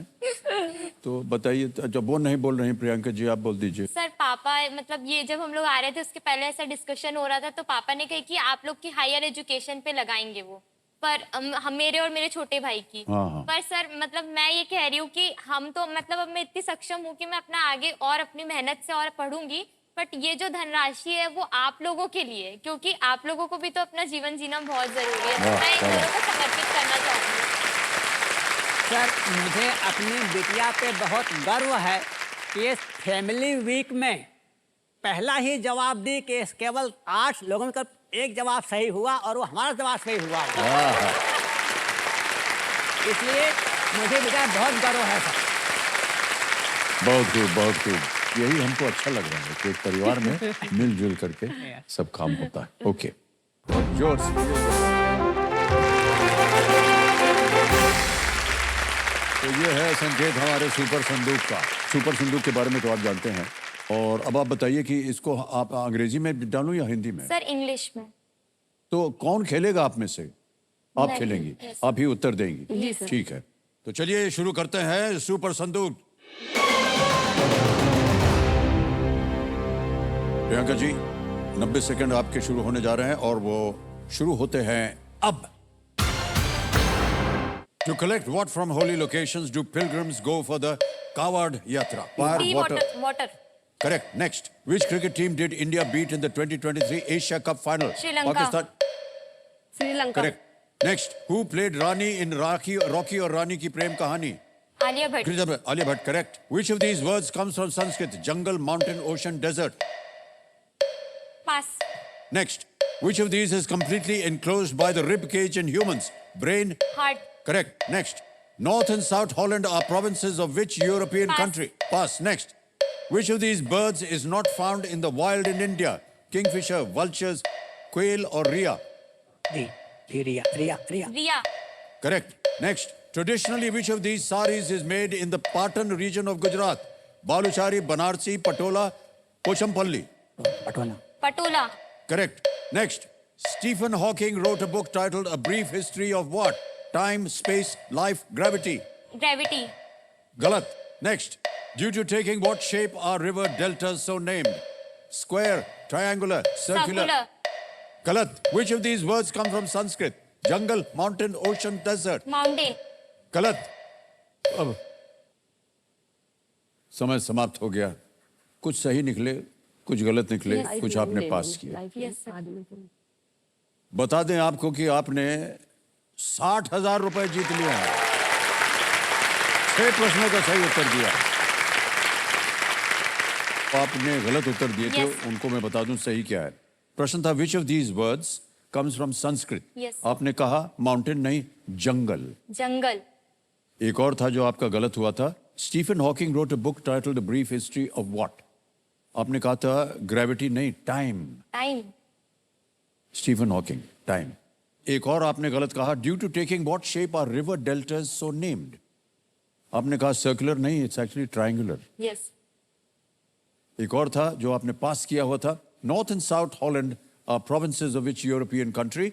तो बताइए. जब वो नहीं बोल रही प्रियंका जी, आप बोल दीजिए. सर पापा मतलब ये जब हम लोग आ रहे थे उसके पहले ऐसा डिस्कशन हो रहा था तो पापा ने कहा कि आप लोग की हायर एजुकेशन पे लगाएंगे वो, पर हम मेरे और मेरे छोटे भाई की. हाँ, हाँ. पर सर मतलब मैं ये कह रही हूँ कि हम तो मतलब अब मैं इतनी सक्षम हूँ कि मैं अपना आगे और अपनी मेहनत से और पढ़ूंगी, बट ये जो धनराशि है वो आप लोगों के लिए है, क्योंकि आप लोगों को भी तो अपना जीवन जीना बहुत जरूरी है. तो मैं इन दोनों को समर्पित करना चाहूंगी. सर मुझे अपनी बिटिया पे बहुत गर्व है कि इस फैमिली वीक में पहला ही जवाब दी कि केवल 8 लोगों का एक जवाब सही हुआ और वो हमारा जवाब सही हुआ. इसलिए मुझे बिटिया बहुत गर्व है सर. बहुत खूब, बहुत खूब. यही हमको अच्छा लग रहा है कि एक परिवार में मिलजुल करके सब काम होता है. ओके, जोर से. तो ये है संकेत हमारे सुपर संदूक का. सुपर संदूक के बारे में तो आप जानते हैं. और अब आप बताइए कि इसको आप अंग्रेजी में डालूं या हिंदी में? सर इंग्लिश में. तो कौन खेलेगा आप में से? आप मैं खेलेंगी. yes. आप ही उत्तर देंगी. जी सर. ठीक है, तो चलिए शुरू करते हैं सुपर संदूक. प्रियंका जी, 90 सेकंड आपके शुरू होने जा रहे हैं और वो शुरू होते हैं अब. To collect what from holy locations do pilgrims go for the Kawad Yatra? Fire, T water. Water. Correct. Next, which cricket team did India beat in the 2023 Asia Cup final? Sri Lanka. Pakistan. Sri Lanka. Correct. Next, who played Rani in Rocky और Rani की प्रेम कहानी? Alia Bhatt. Alia Bhatt, correct. Which of these words comes from Sanskrit? Jungle, mountain, ocean, desert. Pass. Next. Which of these is completely enclosed by the rib cage in humans? Brain. Heart. Correct. Next. North and South Holland are provinces of which European Pass. country? Pass. Next. Which of these birds is not found in the wild in India? Kingfisher, vultures, quail, or rhea? Rhea rhea rhea rhea. Correct. Next. Traditionally, which of these saris is made in the Patan region of Gujarat? Baluchari, Banarsi, Patola, Pochampalli. Patola Patola. Correct. Next. Stephen Hawking wrote a book titled A Brief History of what? Time, space, life, gravity. Gravity. Galat. Next. Due to taking what shape are river deltas so named? Square, triangular, circular. Circular. Galat. Which of these words come from Sanskrit? Jungle, mountain, ocean, desert. Mountain. गलत। अब समय समाप्त हो गया। कुछ सही निकले, कुछ गलत निकले, कुछ आपने पास किया। Yes sir. बता दें आपको कि आपने 60,000 रुपए जीत लिए हैं। 6 प्रश्नों का सही उत्तर दिया। आपने गलत उत्तर दिए थे, Yes. उनको मैं बता दूं सही क्या है। प्रश्न था which of these words comes from Sanskrit. Yes. आपने कहा माउंटेन नहीं, जंगल। जंगल। एक और था जो आपका गलत हुआ था। Stephen Hawking wrote a book titled the brief history of what. आपने कहा था ग्रेविटी नहीं, time. Time. Stephen Hawking, time. एक और आपने गलत कहा due to taking what shape are river deltas so named. आपने कहा सर्कुलर नहीं, इट्स एक्चुअली ट्रायंगुलर। यस। एक और था जो आपने पास किया हुआ था north and south Holland are provinces of which European country?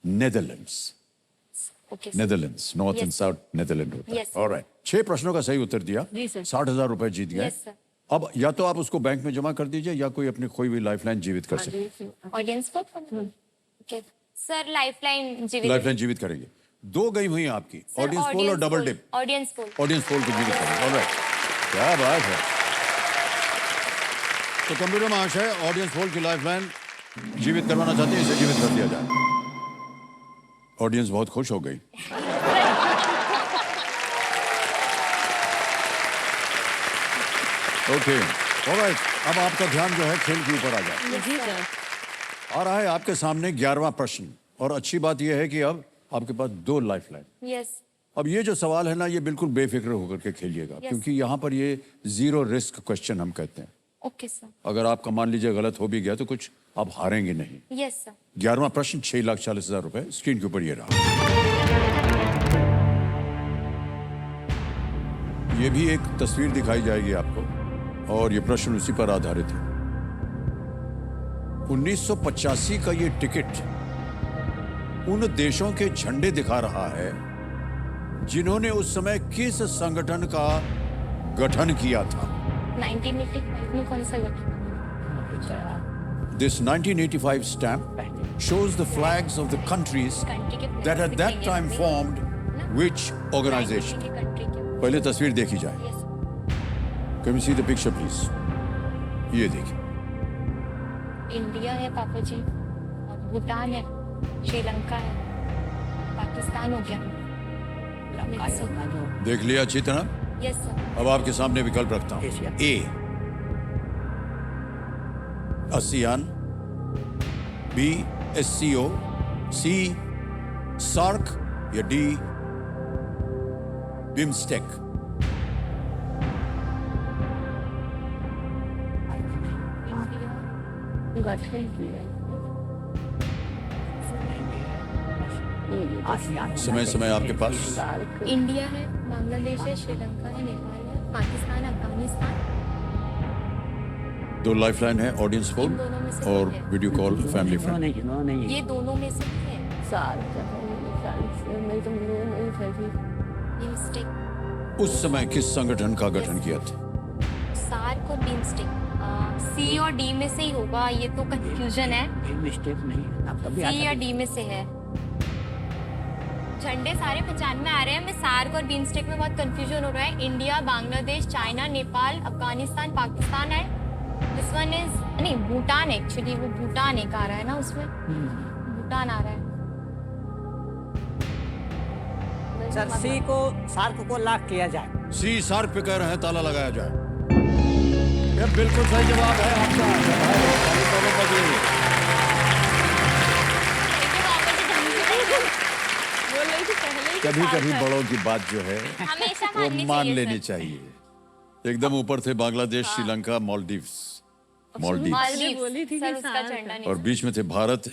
Netherlands. Okay. Netherlands, north and Yes. South Netherland होता है। Yes, sir. ऑलराइट। 6 प्रश्नों का सही उत्तर दिया, जी, sir. 60,000 रुपए जीत गए। Yes, sir. अब या तो आप उसको बैंक में जमा कर दीजिए या कोई अपनी खोई हुई लाइफलाइन जीवित कर सकते। ऑडियंस को। ओके सर, लाइफलाइन जीवित। लाइफलाइन जीवित करेंगे। 2 गई हुई हैं आपकी, ऑडियंस पोल और double dip. Audience poll. Audience poll को जीवित करेंगे। ऑलराइट, क्या बात है। तो कंप्यूटर महाशय, ऑडियंस पोल की लाइफलाइन जीवित करवाना चाहते हैं, इसे जीवित कर दिया जाए। ऑडियंस बहुत खुश हो गई। Okay, alright. अब आपका ध्यान जो है खेल के ऊपर आ जाए। जी सर। आ रहा है आपके सामने 11वां प्रश्न, और अच्छी बात यह है कि अब आपके पास 2 लाइफलाइन। यस। अब ये जो सवाल है ना, ये बिल्कुल बेफिक्र होकर के खेलिएगा, क्योंकि यहाँ पर ये 0 रिस्क क्वेश्चन हम कहते हैं। Okay sir. अगर आपका मान लीजिए गलत हो भी गया तो कुछ आप हारेंगे नहीं। Yes sir. 11वां प्रश्न 6,40,000 रुपए स्क्रीन के ऊपर ये रहा। ये भी एक तस्वीर दिखाई जाएगी आपको, और ये प्रश्न उसी पर आधारित है। 1985 का ये टिकट उन देशों के झंडे दिखा रहा है जिन्होंने उस समय किस संगठन का गठन किया था। 1985 में कौन सा गठन? This 1985 stamp shows the flags of the countries country के that at that time formed which organization. Country के। पहले तस्वीर देखी जाए। Yes. Can we see the picture please? ये देखिए। इंडिया है पापा जी, और भूटान है, श्रीलंका है, पाकिस्तान हो गया। देख लिया अच्छी तरह। Yes sir. अब आपके सामने विकल्प रखता हूं। एशिया। ए आसियान, बी एससीओ, सी सार्क, या डी बिम्स्टेक। इंडिया गठन किया। समय समय आपके पास। इंडिया है, बांग्लादेश है, श्रीलंका है, नेपाल है, पाकिस्तान, अफगानिस्तान। 2 लाइफलाइन है, ऑडियंस पोल इन दोनों में से और कोई है। Video call family friend. नहीं ये दोनों में से है। ये मिस्टेक। उस समय किस संगठन का गठन किया था? सार्क और बिम्स्टेक। सी और डी में से ही होगा, ये तो कंफ्यूजन है। मिस्टेक नहीं है, आप कभी सी या डी में से है। झंडे सारे पहचान में आ रहे हैं, मैं सार्क और बिम्स्टेक में बहुत कंफ्यूजन हो रहा है। इंडिया, बांग्लादेश, चाइना, नेपाल, अफगानिस्तान, पाकिस्तान है। दिस वन इज नहीं, भूटान एक्चुअली, वो भूटान एक आ रहा है ना उसमें, भूटान आ रहा है। सर सी को शार्क को लॉक किया जाए। सी शार्क पे कह रहे हैं ताला लगाया जाए। ये बिल्कुल सही जवाब है आपका। बोल रही थी पहले ही कि कभी साथ कभी है। बड़ों की बात जो है हमेशा वो माननी मान चाहिए लेनी सर। चाहिए। एकदम ऊपर थे बांग्लादेश, श्रीलंका, मालदीव्स मालदीव बोली थी कि सर उसका सार्क झंडा नहीं और बीच में थे भारत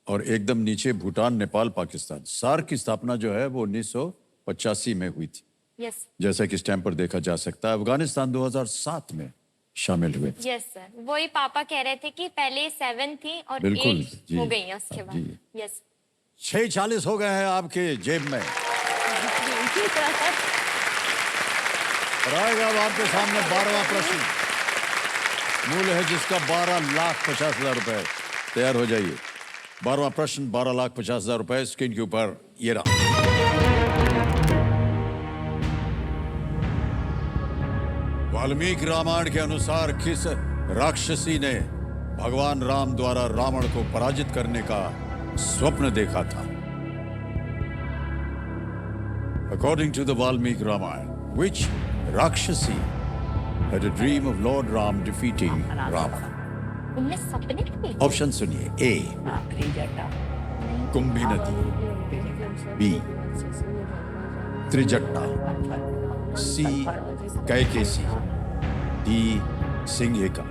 और एकदम नीचे भूटान, नेपाल, पाकिस्तान। सार्क की स्थापना जो है वो 1985 में हुई थी, यस जैसा कि स्टैम्प पर देखा जा सकता है। अफगानिस्तान 2007 में शामिल हुए। यस सर, वही पापा कह रहे थे कि पहले 7 थी और बिल्कुल, 8 जी। हो गई है उसके बाद। जी। यस 6:40 हो गए हैं आपके जेब में। और आएगा अब आपके सामने 12वां प्रश्न, मूल्य है जिसका 12,50,000 रुपए। तैयार हो जाइए। 12वां प्रश्न, 12,50,000 रुपए। स्क्रीन के ऊपर ये रहा। वाल्मीकि रामायण के अनुसार किस राक्षसी ने भगवान राम द्वारा रावण को पराजित करने का स्वप्न देखा था? According to the Valmiki Ramayana, which Rakshasi had a dream of Lord Ram defeating Ravana? उनने सपने देखे? ऑप्शन सुनिए। ए कुंभी नदी, बी त्रिजट्टा, सी कैकेसी, डी सिंहिका।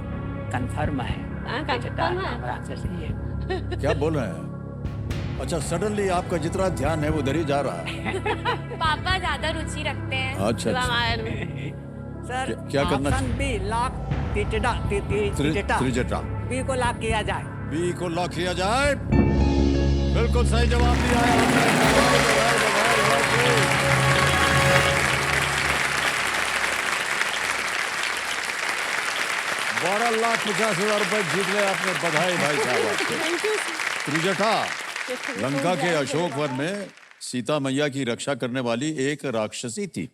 कंफर्म है। हाँ, confirm है। राक्षसी है। क्या बोल रहे हैं? अच्छा, सडनली आपका जितना ध्यान है वो उधर ही जा रहा है। पापा ज्यादा रुचि रखते हैं अच्छा, अच्छा। रामायण में सर क्या करना option B lock Trijata. B को लॉक किया जाए। बी को लॉक किया जाए। बिल्कुल सही जवाब दिया है आपने। बधाई, बधाई, बधाई, बधाई। 12,50,000 रुपए जीत गए आपने। बधाई भाई साहब आपको। त्रिजटा लंका के अशोक वन में सीता मैया की रक्षा करने वाली एक राक्षसी थी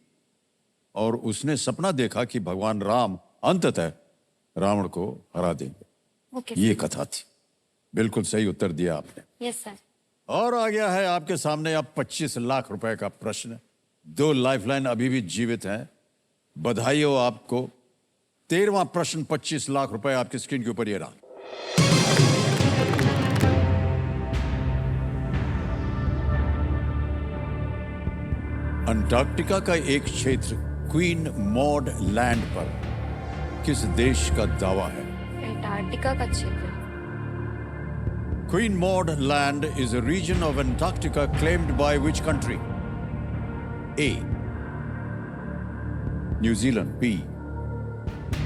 और उसने सपना देखा कि भगवान राम अंततः रावण को हरा देंगे। ओके ये कथा थी। बिल्कुल सही उत्तर दिया आपने। Yes sir. और आ गया है आपके सामने अब 25 लाख रुपए का प्रश्न। 2 लाइफलाइन अभी भी जीवित हैं। बधाई हो आपको। 13वां प्रश्न, 25 लाख रुपए आपकी स्क्रीन के ऊपर ये रहा। अंटार्कटिका का एक क्षेत्र क्वीन मॉड लैंड पर किस देश का दावा है? अंटार्कटिका का क्षेत्र। Queen Maud Land is a region of Antarctica claimed by which country? A. New Zealand. B.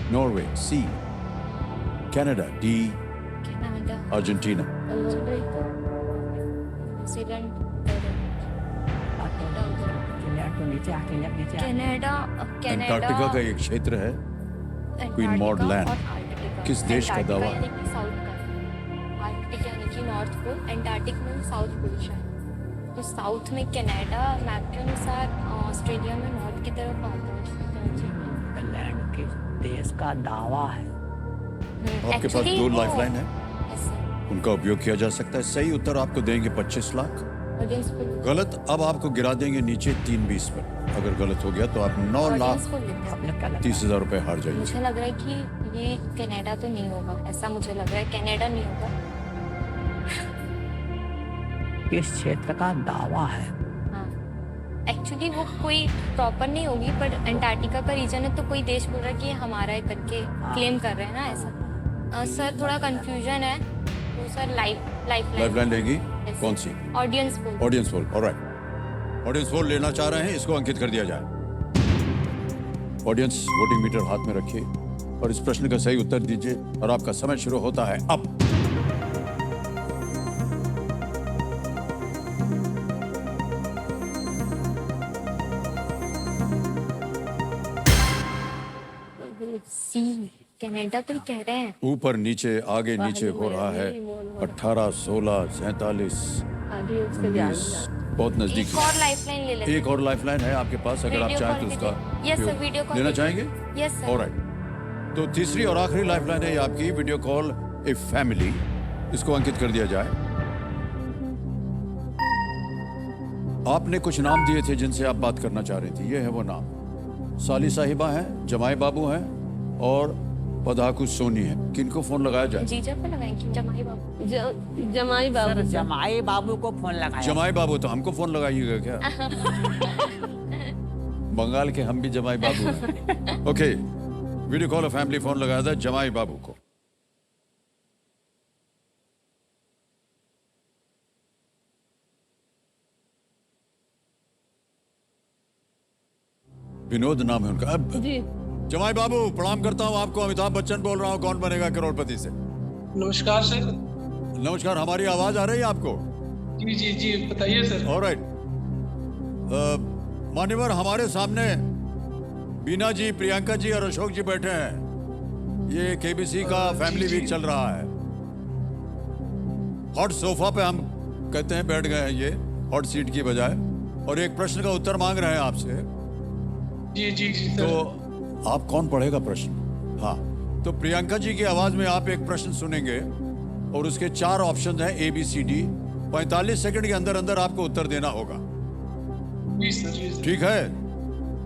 Norway. C. Canada. D. Canada, Argentina. New Zealand, तो नीचे आके नीचे कनाडा, अंटार्कटिका का एक क्षेत्र है क्वीन मॉड लैंड। किस देश का दावा है? साउथ का। आर्कटिक यानी कि नॉर्थ पोल, अंटार्कटिक में साउथ पोल शायद। तो साउथ में कनाडा, मैप के अनुसार ऑस्ट्रेलिया में नॉर्थ की तरफ आता है। लैंड के देश का दावा है। आपके पास 2 लाइफलाइन है, उनका उपयोग किया जा सकता है। सही उत्तर आपको देंगे 25 लाख। गलत अब आपको गिरा देंगे नीचे 320 पर। अगर गलत हो गया तो आप 9,30,000 रुपए हार जाएंगे। मुझे लग रहा है कि ये कनाडा तो नहीं होगा, ऐसा मुझे लग रहा है। कनाडा नहीं होगा। किस क्षेत्र का दावा है? हाँ, एक्चुअली वो कोई प्रॉपर नहीं होगी, पर अंटार्कटिका का रीजन है तो कोई देश बोल रहा है कि ये हमारा है करके क्लेम कर रहे हैं ना, ऐसा। सर थोड़ा कंफ्यूजन है तो सर लाइफलाइन लेगी? कौन सी? Audience poll. Audience poll. Alright, audience poll लेना चाह रहे हैं, इसको अंकित कर दिया जाए। ऑडियंस वोटिंग मीटर हाथ में रखिए और इस प्रश्न का सही उत्तर दीजिए और आपका समय शुरू होता है अब। सी कनाडा तो कह रहे हैं। ऊपर नीचे आगे नीचे हो रहा है। 18, 16, 47, 19, बहुत नजदीक एक और लाइफलाइन ले लेते हैं। एक और लाइफलाइन है आपके पास, अगर आप वीडियो चाहें तो कॉल उसका कीजिए। यस सर, उपयोग वीडियो कॉल लेना कीजिए। चाहेंगे? Yes sir. ऑलराइट, तो तीसरी और आखिरी लाइफलाइन है ये आपकी, वीडियो कॉल ए फैमिली। इसको अंकित कर दिया जाए। आपने कुछ नाम दिए थे जिनसे आप बात करना चाह रही थी, ये है वो नाम। साली साहिबा हैं, जमाई बाबू हैं और पधाकू सोनी है। किनको फोन लगाया जाए? जीजा को लगाएंगे, जमाई बाबू। जमाई बाबू सर जमाई बाबू को फोन लगाया। जमाई बाबू तो हमको फोन लगाइएगा क्या? बंगाल के हम भी जमाई बाबू हैं। Okay, video call family phone लगाया था जमाई बाबू को। विनोद नाम है उनका। अब जी जमाई बाबू प्रणाम करता हूँ आपको, अमिताभ बच्चन बोल रहा हूँ, कौन बनेगा करोड़पति से। नमस्कार सर। नमस्कार, हमारी आवाज आ रही है आपको? जी जी जी बताइए सर। ऑलराइट, मान्यवर हमारे सामने बीना जी, प्रियंका जी और अशोक जी बैठे हैं। ये केबीसी का फैमिली वीक चल रहा है। हॉट सोफा पे हम कहते हैं बैठ गए हैं, ये हॉट सीट की बजाय, और एक प्रश्न का उत्तर मांग रहे हैं आपसे। जी जी जी तो सर। आप कौन पढ़ेगा प्रश्न? हाँ, तो प्रियंका जी की आवाज में आप एक प्रश्न सुनेंगे और उसके 4 ऑप्शन हैं ABCD। 45 सेकंड के अंदर अंदर आपको उत्तर देना होगा। जी सर जी सर। ठीक है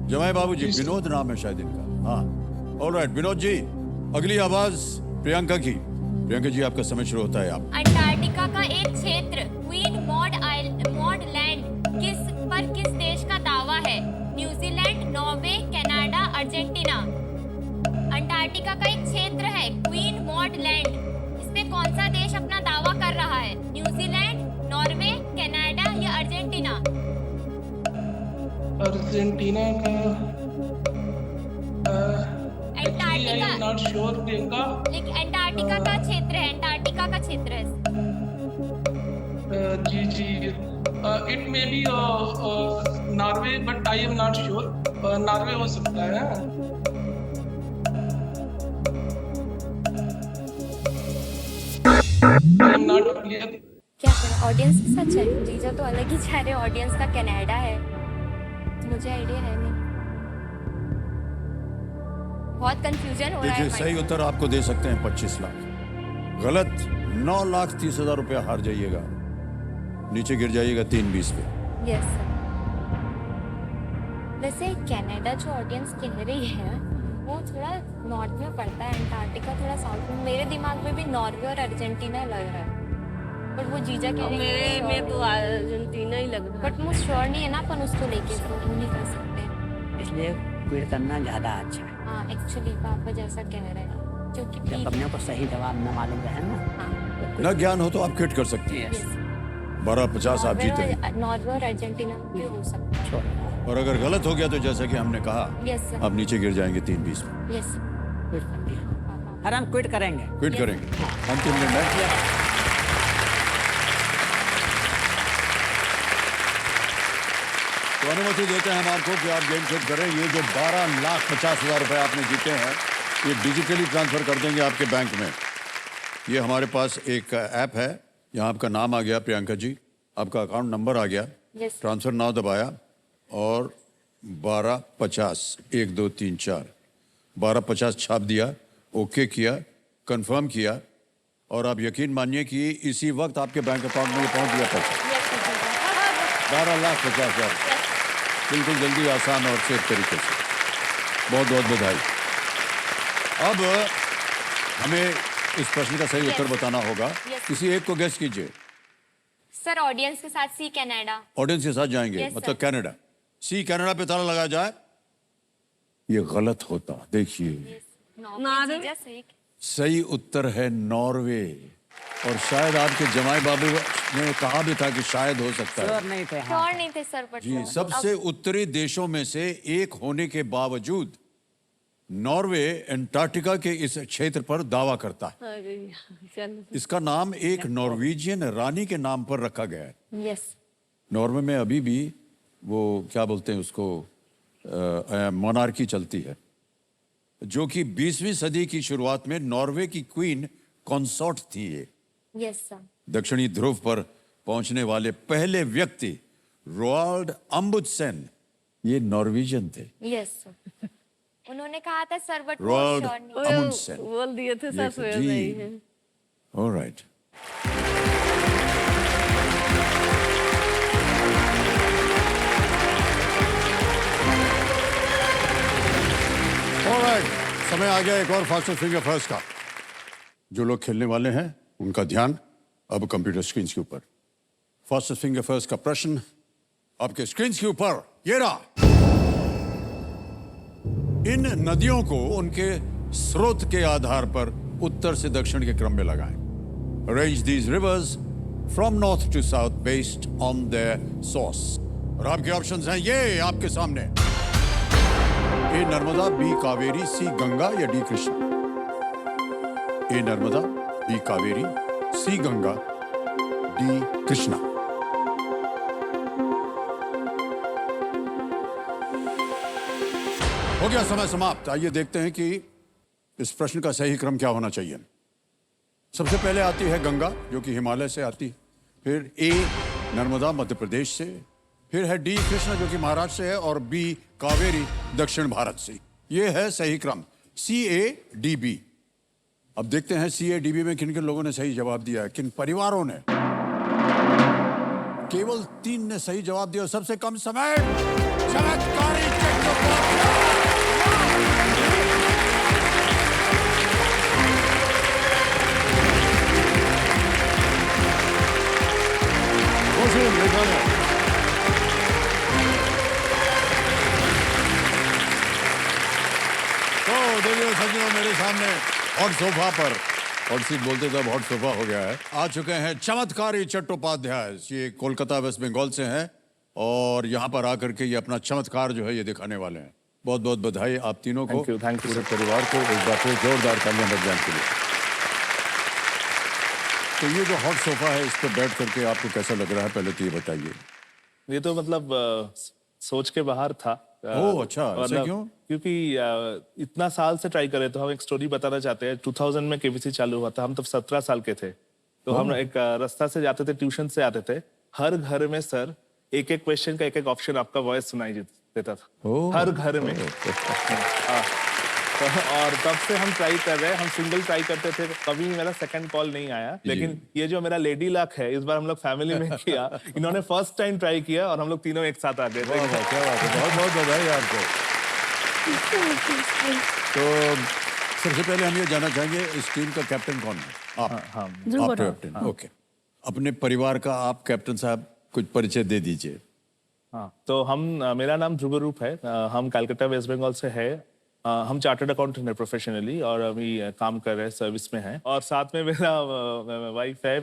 जमाई बाबू जी? जी सर। विनोद नाम है शायद इनका। हाँ, ऑलराइट विनोद जी, अगली आवाज प्रियंका की। प्रियंका जी आपका समय शुरू होता है। आप अंटार्कटिका का एक क्षेत्र क्वीन मॉड लैंड किस देश का दावा है? New Zealand, Norway, Canada, Argentina. Antarctica का एक क्षेत्र है क्वीन मॉड लैंड, इस पे कौन सा देश अपना दावा कर रहा है? न्यूजीलैंड, नॉर्वे, कनाडा या अर्जेंटीना? अर्जेंटीना का अंटार्कटिका, नॉट श्योर प्रियंका। लेकिन अंटार्कटिका का क्षेत्र है, अंटार्कटिका का क्षेत्र है। जी जी it may be Norway but I am not sure. Norway हो सकता है। I am not clear. क्या करें, ऑडियंस के साथ चल। जीजा तो अलग ही चाह रहे, ऑडियंस का कनाडा है, मुझे आइडिया है नहीं, बहुत कंफ्यूजन हो रहा देखिए, है। सही उत्तर आपको दे सकते हैं 25 लाख। गलत 9,30,000 रुपया हार जाइएगा, नीचे गिर जाइएगा 320 पे। Yes sir. वैसे कनाडा जो ऑडियंस कह रही है वो थोड़ा नॉर्थ में पड़ता है, अंटार्कटिका थोड़ा साउथ में। मेरे दिमाग में भी नॉर्वे और अर्जेंटीना लग रहा है, बट वो जीजा कह रहे मेरे में तो अर्जेंटीना ही लग रहा है। बट मुझे श्योर नहीं है ना अपन उसको लेके, तो वो नहीं कर सकते। इसलिए क्विट करना ज्यादा अच्छा है। हाँ, एक्चुअली पापा जैसा कह रहे हैं, क्योंकि जब ठीक अपने को सही जवाब न मालूम रहे ना, हाँ न ज्ञान हो तो आप क्विट कर सकती हैं। यस, 12,50 आप जीते हैं। नॉर्वे और अर्जेंटीना भी हो सकता है। छोड़ और अगर गलत हो गया तो जैसा कि हमने कहा, यस सर, आप नीचे गिर जाएंगे 320 पे। यस क्विट कर दिया। और हम क्विट करेंगे। क्विट करेंगे, अंतिम निर्णय। तो अनुमति देते हैं हम आपको कि आप गेम सेट करें। ये जो 12,50,000 रुपए आपने जीते हैं, ये डिजिटली ट्रांसफर कर देंगे आपके बैंक में। ये हमारे पास एक ऐप है, यहाँ आपका नाम आ गया प्रियंका जी, आपका अकाउंट नंबर आ गया, Yes. ट्रांसफर नाउ दबाया और 12,50 1 2 3 4 12,50 छाप दिया, ओके किया, कंफर्म किया, और आप यकीन मानिए कि इसी वक्त आपके बैंक अकाउंट में ये पहुंच गया पैसा। 12,50,000, बिल्कुल जल्दी, आसान और सेफ तरीके से। बहुत बहुत बधाई। अब हमें इस प्रश्न का सही उत्तर बताना होगा। Yes. किसी एक को गेस कीजिए। सर ऑडियंस के साथ सी कनाडा। ऑडियंस के साथ जाएंगे, Yes, मतलब sir. कनाडा। सी कनाडा पे ताला लगाया जाए, ये गलत होता। देखिए, नॉर्वे? जीजा सही। सही उत्तर है नॉर्वे। और शायद आपके जमाई बाबू ने कहा भी था कि शायद हो सकता है। श्योर नहीं थे। हाँ, श्योर नहीं थे सर, बट जी, सबसे उत्तरी देशों में से एक होने के बावजूद नॉर्वे अंटार्कटिका के इस क्षेत्र पर दावा करता है। अरे चलो, इसका नाम एक नॉर्वेजियन रानी के नाम पर रखा गया है। यस नॉर्वे में अभी भी वो क्या बोलते हैं उसको, मोनार्की चलती है, जो कि 20वीं सदी की शुरुआत में नॉर्वे की क्वीन कंसॉर्ट थी। ये यस सर। दक्षिणी ध्रुव पर पहुंचने वाले पहले व्यक्ति रोआल्ड अम्बुडसेन, ये नॉर्वेजियन थे। Yes sir. उन्होंने कहा था सर, बट रोआल्ड श्योर नहीं। अम्बुडसेन। बोल दिए थे सर, सोया जी, नहीं है। ऑलराइट। समय आ गया एक और फास्टेस्ट फिंगर फर्स्ट का। जो लोग खेलने वाले हैं उनका ध्यान अब कंप्यूटर स्क्रीन के ऊपर। फास्टेस्ट फिंगर फर्स्ट का प्रश्न आपके स्क्रीन के ऊपर ये रहा। इन नदियों को उनके स्रोत के आधार पर उत्तर से दक्षिण के क्रम में लगाएं। Arrange these rivers from north to south based on their source. और आपके ऑप्शंस हैं ये आपके सामने। ए नर्मदा, बी कावेरी, सी गंगा या डी कृष्णा। ए नर्मदा, बी कावेरी, सी गंगा, डी कृष्णा। हो गया समय समाप्त। आइए देखते हैं कि इस प्रश्न का सही क्रम क्या होना चाहिए। सबसे पहले आती है गंगा जो कि हिमालय से आती, फिर ए नर्मदा मध्य प्रदेश से, फिर है डी कृष्णा जो कि महाराष्ट्र से है, और बी कावेरी दक्षिण भारत से। ये है सही क्रम CADB। अब देखते हैं CADB में किन किन लोगों ने सही जवाब दिया है, किन परिवारों ने। केवल 3 ने सही जवाब दिया। सबसे कम समय चमत्कारी तो देखिए सज्जनों, मेरे सामने हॉट सोफा पर, हॉट सीट बोलते तो अब हॉट सोफा हो गया है, आ चुके हैं चमत्कारी चट्टोपाध्याय। ये कोलकाता वेस्ट बंगाल से हैं और यहाँ पर आकर के ये अपना चमत्कार जो है ये दिखाने वाले हैं। बहुत बहुत बधाई आप तीनों को, थैंक यू पूरे परिवार को एक बार फिर जोरदार तालियां बजाने के लिए। तो ये जो हॉट सोफा है इस पर बैठ करके आपको कैसा लग रहा है, पहले तो ये बताइए। ये तो मतलब सोच के बाहर था। ओह अच्छा, ऐसे क्यों? क्योंकि इतना साल से ट्राई करे, तो हम एक स्टोरी बताना चाहते हैं। 2000 में KBC चालू हुआ था, हम तब 17 साल के थे। तो हम एक रास्ता से जाते थे, ट्यूशन से आते थे। हर घर में सर एक एक क्वेश्चन का एक एक ऑप्शन आपका वॉइस सुनाई देता था, हर घर में। और तब से हम ट्राई कर रहे हैं। हम सिंगल ट्राई करते थे, कभी मेरा सेकंड कॉल नहीं आया। लेकिन ये जो मेरा लेडी लक है, इस बार हम लोग फैमिली में किया। इन्होंने फर्स्ट टाइम ट्राई किया और हम लोग तीनों एक साथ आ गए। क्या बात है, बहुत बहुत बधाई आपको। तो सबसे पहले हम ये जानना चाहेंगे इस टीम का कैप्टन कौन है? आप। आप कैप्टन, ओके। अपने परिवार का आप कैप्टन साहब कुछ परिचय दे दीजिए। हाँ, तो मेरा नाम ध्रुव रूप है। हम कलकत्ता वेस्ट बंगाल से है। हम चार्टर्ड अकाउंटेंट है प्रोफेशनली, और अभी काम कर रहे हैं, सर्विस में है। और साथ में मेरा वाइफ है,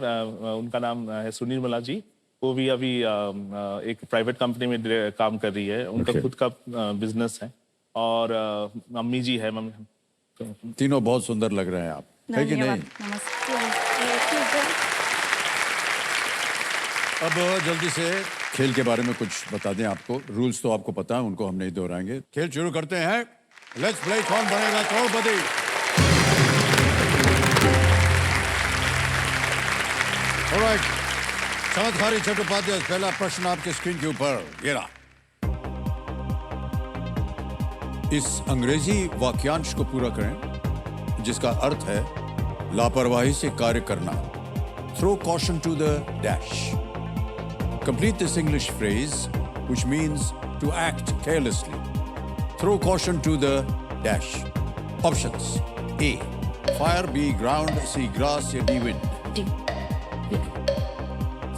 उनका नाम है सुनीर्मला जी। वो भी अभी एक प्राइवेट कंपनी में काम कर रही है। उनका खुद का बिजनेस है। और मम्मी जी है। मम्मी तीनों बहुत सुंदर लग रहे हैं आप, है कि नहीं? अब जल्दी से खेल के बारे में कुछ बता दें आपको। रूल्स तो आपको पता है, उनको हम नहीं दोहराएंगे। खेल शुरू करते हैं। लेट्स प्ले कौन बनेगा करोड़पति। ऑलराइट, चमत्कारी चट्टोपाध्याय, पहला प्रश्न आपके स्क्रीन के ऊपर ये रहा। इस अंग्रेजी वाक्यांश को पूरा करें जिसका अर्थ है लापरवाही से कार्य करना। Throw caution to the dash. Complete this English phrase, which means to act carelessly. Throw caution to the dash. Options: A, fire, B, ground, C, grass, या D, wind.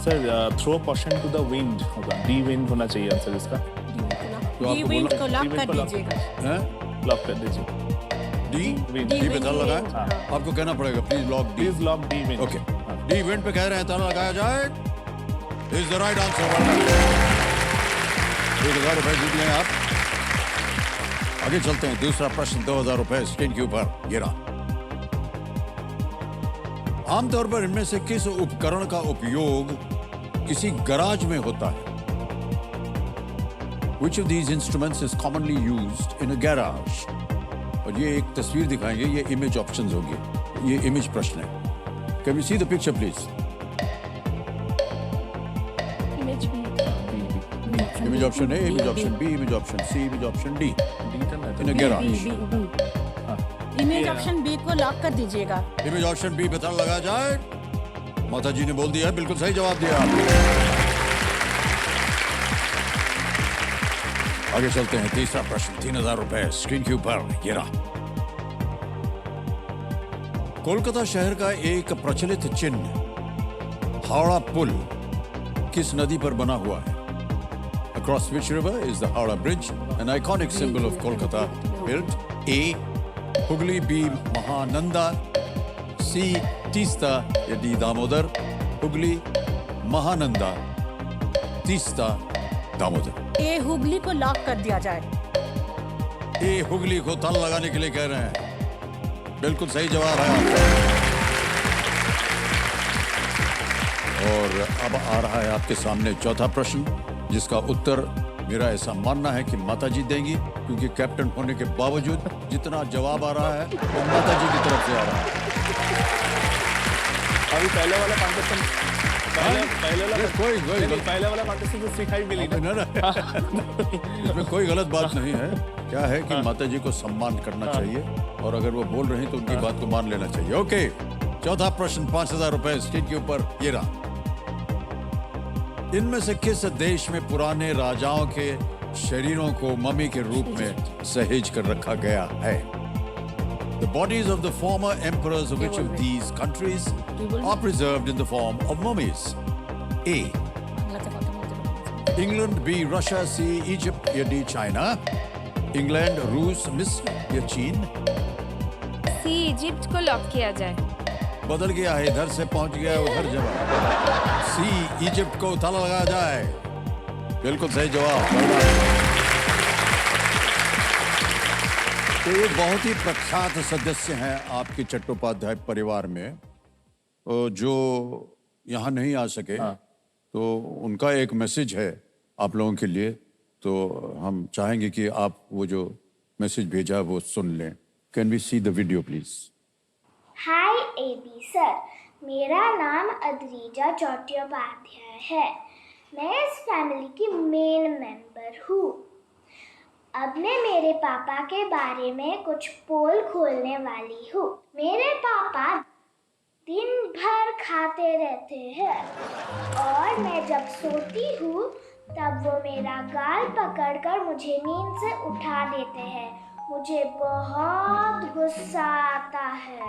Sir throw caution to the wind होगा। D wind होना चाहिए answer इसका। तो आपको wind को lock कर बोला- दीजिएगा। हैं? लॉक कर दीजिए। डी पे ताला लगाएं। आपको कहना पड़ेगा please lock D. Please lock D wind. Okay, D wind पे कह रहे हैं ताला लगाया जाए। Is the right answer. 1000 रुपए जीत गए आप। आगे चलते हैं। दूसरा प्रश्न 2000 रुपए स्क्रीन के ऊपर ये रहा। आमतौर पर इनमें से किस उपकरण का उपयोग किसी गराज में होता है? Which of these instruments is commonly used in a garage? और ये एक तस्वीर दिखाएंगे, ये इमेज ऑप्शंस होगी। ये इमेज प्रश्न है। Can we see the picture, please? Image option A, image option B, image option C, image option D. In a garage. Image option B को लॉक कर दीजिएगा। इमेज ऑप्शन बी पता लगाया जाए। माता जी ने बोल दिया है, बिल्कुल सही जवाब दिया। आगे चलते हैं। तीसरा प्रश्न 3000 रुपए स्क्रीन के ऊपर ये रहा। कोलकाता शहर का एक प्रचलित चिन्ह हावड़ा पुल किस नदी पर बना हुआ है? Across which river is the Howrah Bridge, an iconic symbol of Kolkata, built? A. Hooghly, B. Mahananda, C. Teesta, या D. Damodar. Hooghly, Mahananda, Teesta, Damodar. ए हुगली को लॉक कर दिया जाए। ए हुगली को ताला लगाने के लिए कह रहे हैं। बिल्कुल सही जवाब है आपका। और अब आ रहा है आपके सामने चौथा प्रश्न, जिसका उत्तर मेरा ऐसा मानना है कि माताजी देंगी, क्योंकि कैप्टन होने के बावजूद जितना जवाब आ रहा है वो माताजी की तरफ से आ रहा है। अभी पहले वाला कॉन्टेस्टेंट पहले वाला कॉन्टेस्टेंट तो सिखाई मिली ना। इसमें कोई गलत बात नहीं है। क्या है कि माताजी को सम्मान करना चाहिए, और अगर वो बोल रही तो उनकी बात को मान लेना चाहिए। ओके, चौथा प्रश्न 5,000 रुपए स्टेज के ऊपर ये रहा। इनमें से किस देश में पुराने राजाओं के शरीरों को मम्मी के रूप में सहेज कर रखा गया है? The bodies of the former emperors of which of these countries are preserved in the form of mummies? A. England, B. Russia, C. Egypt, या D. China? England, रूस, मिस्र या चीन? सी इजिप्ट को लॉक किया जाए। बदल गया है, इधर से पहुंच गया है उधर जवाब। सी इजिप्ट को ताला लगाया जाए। बिल्कुल सही जवाब। तो एक बहुत ही प्रख्यात सदस्य हैं आपके चट्टोपाध्याय परिवार में, जो यहाँ नहीं आ सके, तो उनका एक मैसेज है आप लोगों के लिए। तो हम चाहेंगे कि आप वो जो मैसेज भेजा वो सुन लें। Can we see the video please? Hi AB sir, मेरा नाम अद्रिजा चट्टोपाध्याय है। मैं इस फैमिली की मेन मेंबर हूँ। अब मैं मेरे पापा के बारे में कुछ पोल खोलने वाली हूँ। मेरे पापा दिन भर खाते रहते हैं, और मैं जब सोती हूँ तब वो मेरा गाल पकड़कर मुझे नींद से उठा देते हैं। मुझे बहुत गुस्सा आता है।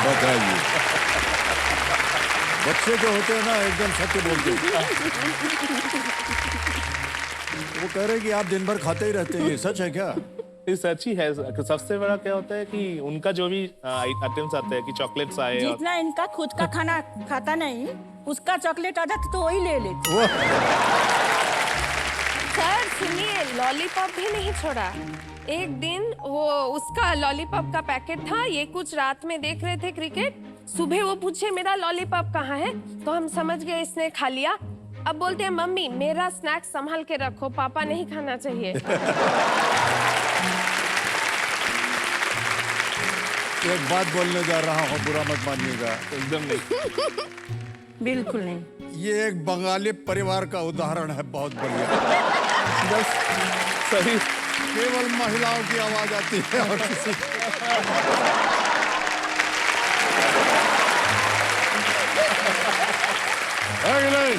बताइए, बच्चे जो होते हैं ना एकदम सत्य बोलते हैं। वो कह रहे हैं कि आप दिन भर खाते ही रहते हैं, ये सच है क्या? ये सच ही है। सबसे बड़ा क्या होता है कि उनका जो भी आइटम्स आते हैं कि चॉकलेट्स आए, जितना इनका खुद का खाना खाता नहीं, उसका चॉकलेट आ जाता तो वही ले लेते। सर सुनिए, लॉलीपॉप भी नहीं छोड़ा। एक दिन वो उसका लॉलीपॉप का पैकेट था, ये कुछ रात में देख रहे थे क्रिकेट, सुबह वो पूछे मेरा लॉलीपॉप कहाँ है, तो हम समझ गए इसने खा लिया। अब बोलते हैं मम्मी मेरा स्नैक्स संभाल के रखो, पापा नहीं खाना चाहिए। एक बात बोलने जा रहा हूँ, बुरा मत मानिएगा। एकदम नहीं। बिल्कुल नहीं। ये एक बंगाली परिवार का उदाहरण है, बहुत बढ़िया। बस सही, केवल महिलाओं की आवाज आती है और किसी नहीं।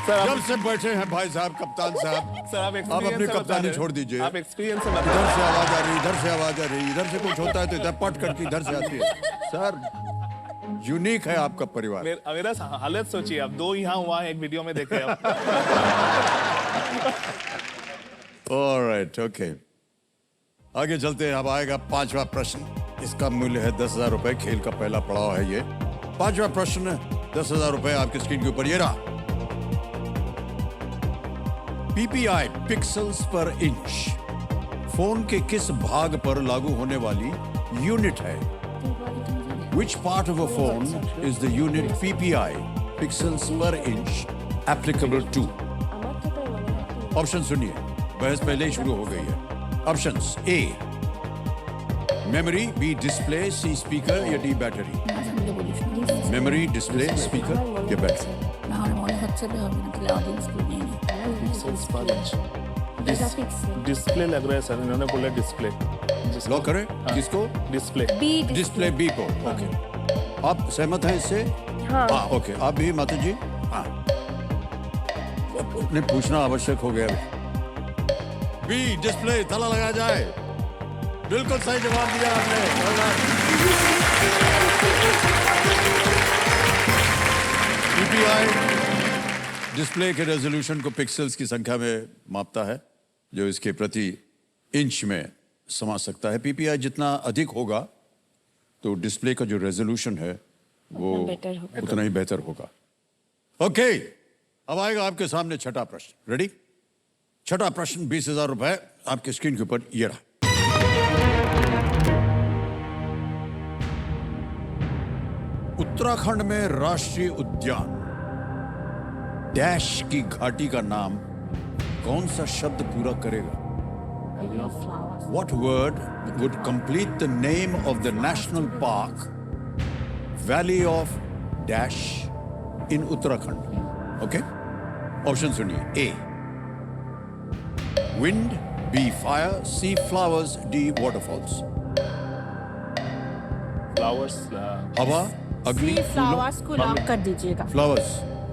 सर जब से बैठे हैं भाई साहब, कप्तान साहब, सर आप अपनी कप्तानी छोड़ दीजिए। आप एक्सपीरियंस से इधर से आवाज आ रही, इधर से आवाज आ रही, इधर से कुछ होता है तो इधर पट करके इधर से आती है। सर यूनिक है आपका परिवार। मेरा हालत सोचिए, आप दो यहाँ हुआ एक वीडियो में देखे आप। ऑलराइट, ओके, आगे चलते हैं। अब आएगा पांचवा प्रश्न। इसका मूल्य है 10,000 रुपए। खेल का पहला पड़ाव है ये। पांचवा प्रश्न 10,000 रुपए आपकी स्क्रीन के ऊपर ये रहा। पीपीआई पिक्सल्स पर इंच फोन के किस भाग पर लागू होने वाली यूनिट है? Which part of a phone is the unit PPI pixels per inch applicable to? Option सुनिए, बहस पहले ही शुरू हो गई है। Options: a memory, B display, C speaker या D battery. Memory, display, speaker या बैटरी। डिस्प्ले लग रहा है सर, इन्होंने बोला डिस्प्ले। लॉक करें किसको? डिस्प्ले। डिस्प्ले बी को। ओके, आप सहमत हैं इससे? हाँ। ओके, आप भी माता जी? हाँ, ने पूछना आवश्यक हो गया। बी डिस्प्ले, ताला लगाया जाए। बिल्कुल सही जवाब दिया आपने। पीपीआई डिस्प्ले के रेजोल्यूशन को पिक्सेल्स की संख्या में मापता है, जो इसके प्रति इंच में समा सकता है। पीपीआई जितना अधिक होगा तो डिस्प्ले का जो रेजोल्यूशन है वो उतना ही बेहतर होगा। ओके, अब आएगा आपके सामने छठा प्रश्न। रेडी? छठा प्रश्न 20,000 रुपए आपके स्क्रीन के ऊपर ये रहा। उत्तराखंड में राष्ट्रीय उद्यान डैश की घाटी का नाम कौन सा शब्द पूरा करेगा? What word would complete the name of the national park Valley of Dash in Uttarakhand? Okay? Option सुनिए। A. Wind, B. Fire, C. Flowers, D. Waterfalls. Flowers हवा, अग्नि, फ्लावर्स को लॉक कर दीजिएगा। फ्लावर्स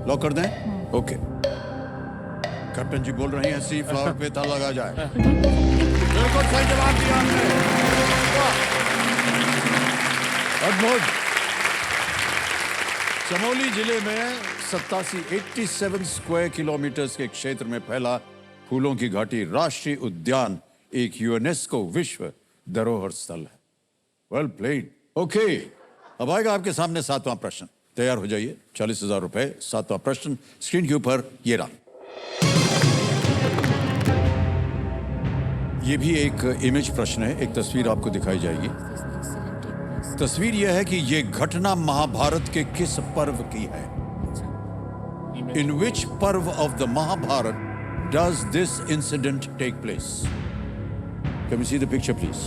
लॉक कर दें? ओके। कैप्टन जी बोल रहे हैं सी फ्लावर पे ताला लगा जाए। बिल्कुल सही जवाब दिया आपने। अद्भुत। चमोली जिले में 87 स्क्वायर किलोमीटर के क्षेत्र में फैला फूलों की घाटी राष्ट्रीय उद्यान एक यूनेस्को विश्व धरोहर स्थल है। Well played. ओके, अब आएगा आपके सामने सातवां प्रश्न। तैयार हो जाइए। 40,000 रुपए। सातवां प्रश्न स्क्रीन के ऊपर ये रहा। ये भी एक इमेज प्रश्न है। एक तस्वीर आपको दिखाई जाएगी। तस्वीर यह है कि ये घटना महाभारत के किस पर्व की है? In which parva of the Mahabharata does this incident take place? Can we see the picture please?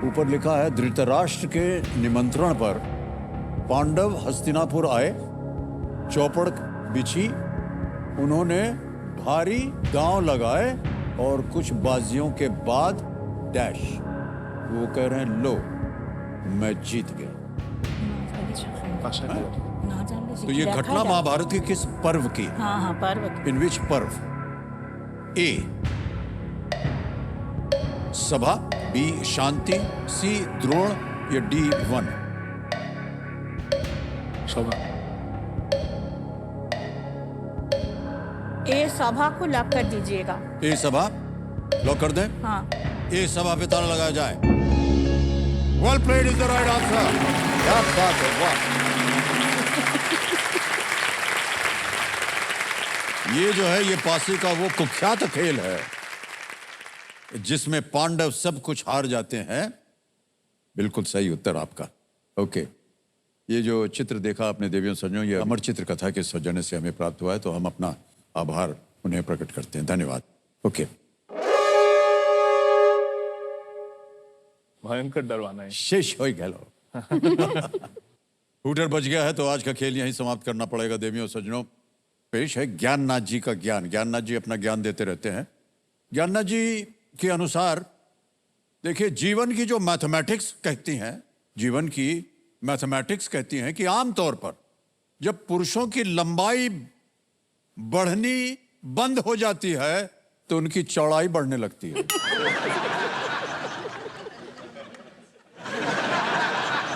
ऊपर लिखा है धृतराष्ट्र के निमंत्रण पर पांडव हस्तिनापुर आए, चौपड़ बिछी, उन्होंने भारी दांव लगाए और कुछ बाजियों के बाद डैश। वो कह रहे हैं लो मैं जीत गया। तो ये घटना महाभारत के किस पर्व की? हाँ हाँ, पर्व। इन विच पर्व? ए सभा, बी शांति, सी द्रोण या डी वन? सभा। ए सभा को लॉक कर दीजिएगा। ए सभा लॉक कर दें? हाँ। ए सभा पे ताला लगाया जाए। Well played is the right answer. क्या बात है, वाह। ये जो है ये पासी का वो कुख्यात खेल है जिसमें पांडव सब कुछ हार जाते हैं। बिल्कुल सही उत्तर आपका। ओके, ये जो चित्र देखा आपने देवियों सज्जनों, ये अमर चित्र कथा के सौजन्य से हमें प्राप्त हुआ है, तो हम अपना आभार उन्हें प्रकट करते हैं। धन्यवाद। ओके, भयंकर डरवाना है। शेष हो गया। हूटर बच गया है, तो आज का खेल यहीं समाप्त करना पड़ेगा। देवियों सज्जनों, पेश है ज्ञाननाथ जी का ज्ञान। ज्ञाननाथ जी अपना ज्ञान देते रहते हैं। ज्ञाननाथ जी के अनुसार देखिए, जीवन की जो मैथमेटिक्स कहती हैं, जीवन की मैथमेटिक्स कहती हैं कि आमतौर पर जब पुरुषों की लंबाई बढ़नी बंद हो जाती है तो उनकी चौड़ाई बढ़ने लगती है।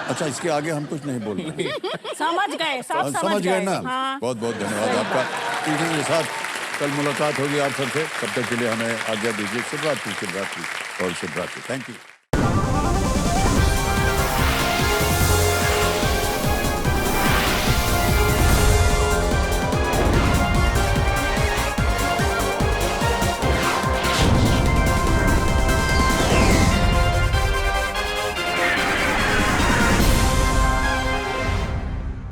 अच्छा, इसके आगे हम कुछ नहीं बोल रहे। समझ गए, सब समझ गए ना? हाँ। बहुत बहुत धन्यवाद आपका। इसी के साथ कल मुलाकात होगी आप सबसे। तब तक के लिए हमें आज्ञा दीजिए। शुभ रात्रि, शुभ रात्रि और शुभ रात्रि। Thank you.